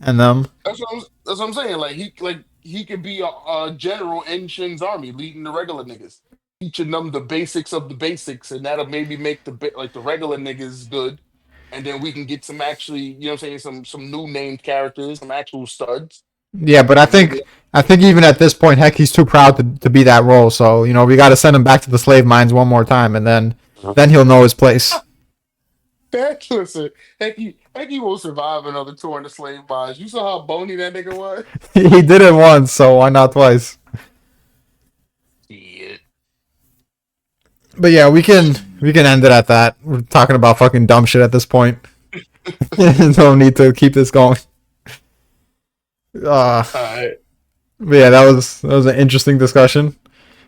and them. that's what I'm saying. Like he could be a general in Shin's army, leading the regular niggas, teaching them the basics of the basics, and that'll maybe make like the regular niggas good. And then we can get some actually, you know what I'm saying, some new named characters, some actual studs, Yeah, but and maybe I think even at this point, Heki's too proud to be that role. So we got to send him back to the slave mines one more time, and then he'll know his place. that listen, Hecky will survive another tour in the slave bonds. You saw how bony that nigga was? He did it once, so why not twice? Shit. But yeah, we can end it at that. We're talking about fucking dumb shit at this point. No need to keep this going. Uh, Alright. but yeah, that was an interesting discussion.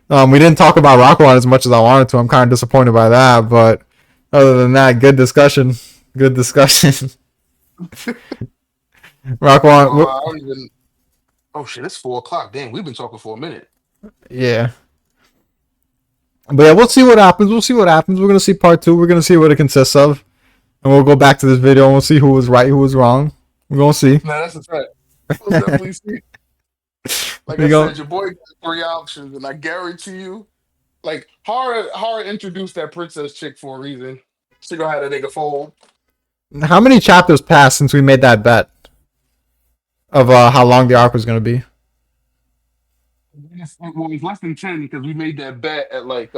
We didn't talk about Rakuan as much as I wanted to. I'm kind of disappointed by that, but other than that, good discussion. Good discussion. Oh, Rakuan, I don't even. Oh shit! It's 4 o'clock. Damn, we've been talking for a minute. yeah. But yeah, we'll see what happens. We'll see what happens. We're gonna see part two. We're gonna see what it consists of, and we'll go back to this video and we'll see who was right, who was wrong. We're gonna see. Nah, that's a fact. We'll definitely see. Like we I go. said, your boy got 3 options, and I guarantee you, like Hara introduced that princess chick for a reason. She gonna have that nigga fold. How many chapters passed since we made that bet of how long the arc was gonna be? Well, it's less than 10 because we made that bet at like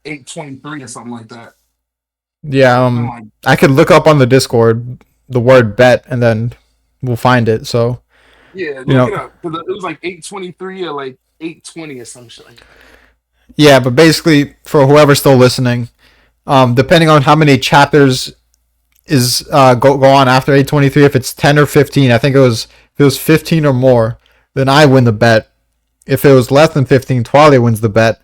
8:23 or something like that. Yeah. I'm like, I could look up on the Discord the word bet and then we'll find it. So yeah, you look know, it up because it was like 8:23 or like 8:20 or some shit like that. yeah. But basically, for whoever's still listening, depending on how many chapters is go on after 823, if it's 10 or 15, I think if it was 15 or more, then I win the bet. If it was less than 15, Twale wins the bet,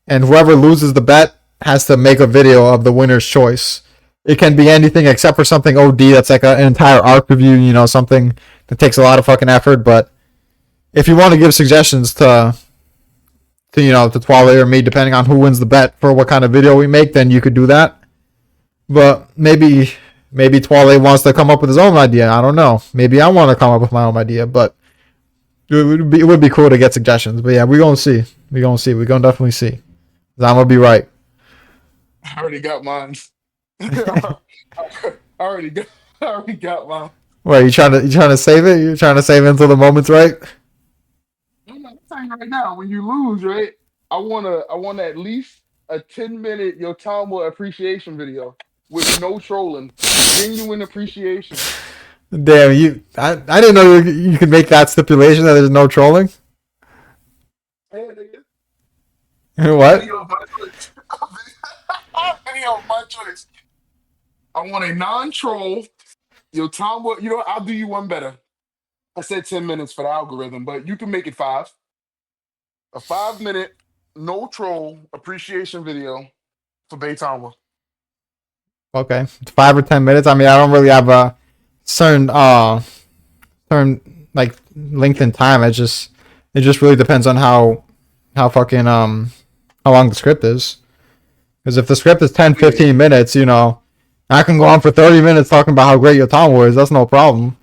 and whoever loses the bet has to make a video of the winner's choice. It can be anything except for something OD that's like an entire arc review, something that takes a lot of fucking effort. But if you want to give suggestions to Twale or me, depending on who wins the bet for what kind of video we make, then you could do that. But maybe Twale wants to come up with his own idea. I don't know. Maybe I want to come up with my own idea, but it would be cool to get suggestions. But yeah, we're gonna see. We're gonna definitely see. I'm gonna be right. I already got mine. I already got. I already got mine. Wait, you trying to save it? You're trying to save it until the moment's right? I'm not saying right now when you lose, right? I want at least a 10-minute Yotama appreciation video with no trolling, genuine appreciation. Damn, I didn't know you could make that stipulation that there's no trolling. Hey, nigga, What? video of my foot. Video, my choice. I want a non-troll. Yo, Tom, what? You know, I'll do you one better. I said 10 minutes for the algorithm, but you can make it five. A 5 minute no troll appreciation video for Baytown. Okay, 5 or 10 minutes. I mean, I don't really have a certain like length in time. It just really depends on how fucking how long the script is. Because if the script is 10, Yeah. 15 minutes, I can go on for 30 minutes talking about how great your Tom was. That's no problem.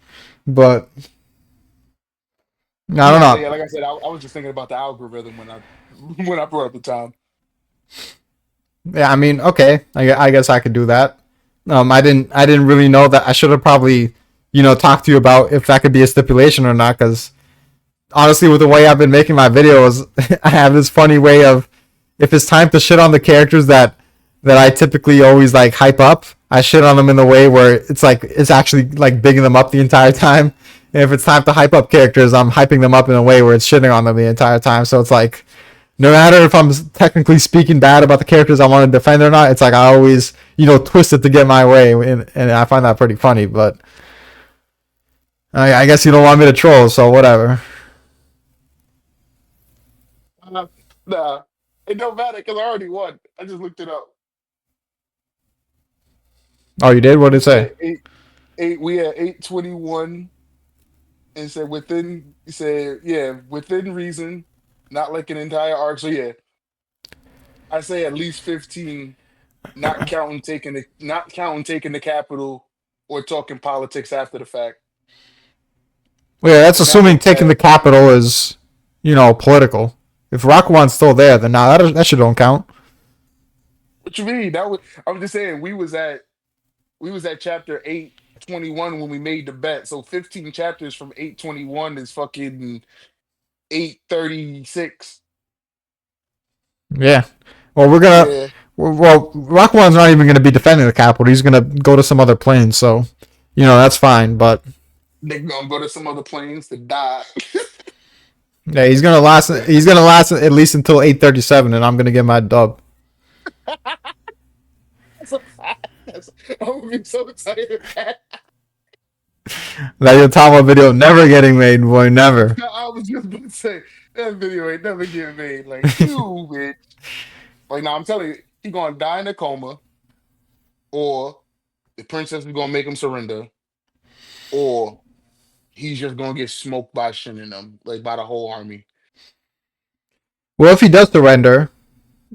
But I don't Nah, know. yeah, like I said, I was just thinking about the algorithm when I when I brought up the time. Yeah, I mean, okay, I guess I could do that. I didn't really know that. I should have probably, talked to you about if that could be a stipulation or not. Because honestly, with the way I've been making my videos, I have this funny way of, if it's time to shit on the characters that I typically always like hype up, I shit on them in the way where it's actually like bigging them up the entire time. And if it's time to hype up characters, I'm hyping them up in a way where it's shitting on them the entire time. So it's like, no matter if I'm technically speaking bad about the characters I want to defend or not, it's like I always, twist it to get my way, and I find that pretty funny. But I guess you don't want me to troll, so whatever. Uh, nah, it don't matter because I already won. I just looked it up. Oh, you did? What did it It say? said eight. We had 821, and said within. It said yeah, within reason, not like an entire arc. So yeah, I say at least 15, not counting taking the capital or talking politics after the fact. Well, yeah, that's And that assuming would taking the capital is, political. If Rakuan's still there, then nah, that shit don't count. what you mean? That was I'm just saying we was at chapter 821 when we made the bet. So 15 chapters from 821 is fucking 836. Yeah. Well, we're gonna. Yeah. Well, Rakuan's not even gonna be defending the capital. He's gonna go to some other plane. So, that's fine. But They gonna go to some other planes to die. yeah, he's gonna last. He's gonna last at least until 8:37, and I'm gonna get my dub. That's a fact. I'm gonna be so excited. That Yotama video never getting made, boy, never. I was just gonna say that video ain't never get made. Like you, bitch. Like now, I'm telling you, he gonna die in a coma, or the princess is gonna make him surrender, or he's just gonna get smoked by Shin and them, like by the whole army. Well, if he does surrender,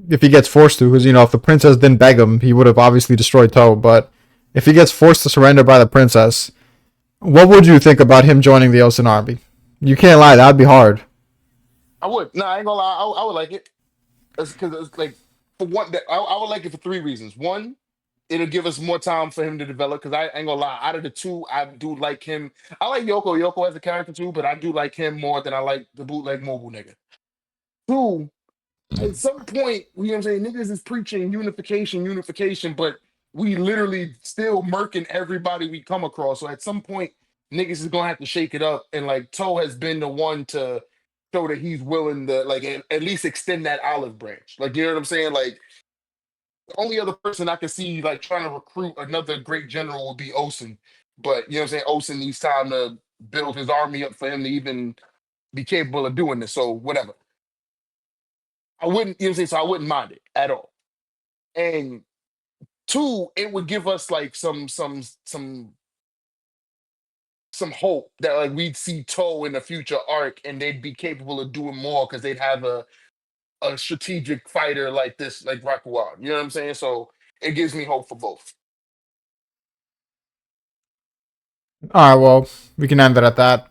if he gets forced to, because if the princess didn't beg him, he would have obviously destroyed Toe. But if he gets forced to surrender by the princess, what would you think about him joining the Ocean Army? You can't lie, that'd be hard. I would. No, I ain't gonna lie. I would like it. Because it's like for one, I would like it for three reasons. One, it'll give us more time for him to develop. Because I ain't gonna lie, out of the two, I do like him. I like Yoko as a character too, but I do like him more than I like the bootleg Mobu nigga. Two, at some point, you know what I'm saying? Niggas is preaching unification, but we literally still murking everybody we come across. So at some point, niggas is gonna have to shake it up. And like Toe has been the one to show that he's willing to like at least extend that olive branch. Like you know what I'm saying? Like the only other person I can see like trying to recruit another great general would be Osen. But you know what I'm saying? Osen needs time to build his army up for him to even be capable of doing this. So whatever. I wouldn't, you know what I'm saying? So I wouldn't mind it at all. And two, it would give us like some hope that like we'd see Toe in the future arc and they'd be capable of doing more because they'd have a strategic fighter like this, like Rakuan. You know what I'm saying? So it gives me hope for both. All right, well, we can end it at that.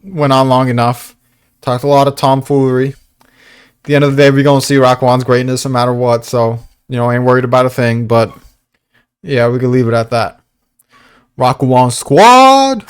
Went on long enough. Talked a lot of tomfoolery. At the end of the day, we're gonna see Rakuan's greatness no matter what. So ain't worried about a thing. But yeah, we can leave it at that. Rakuan squad.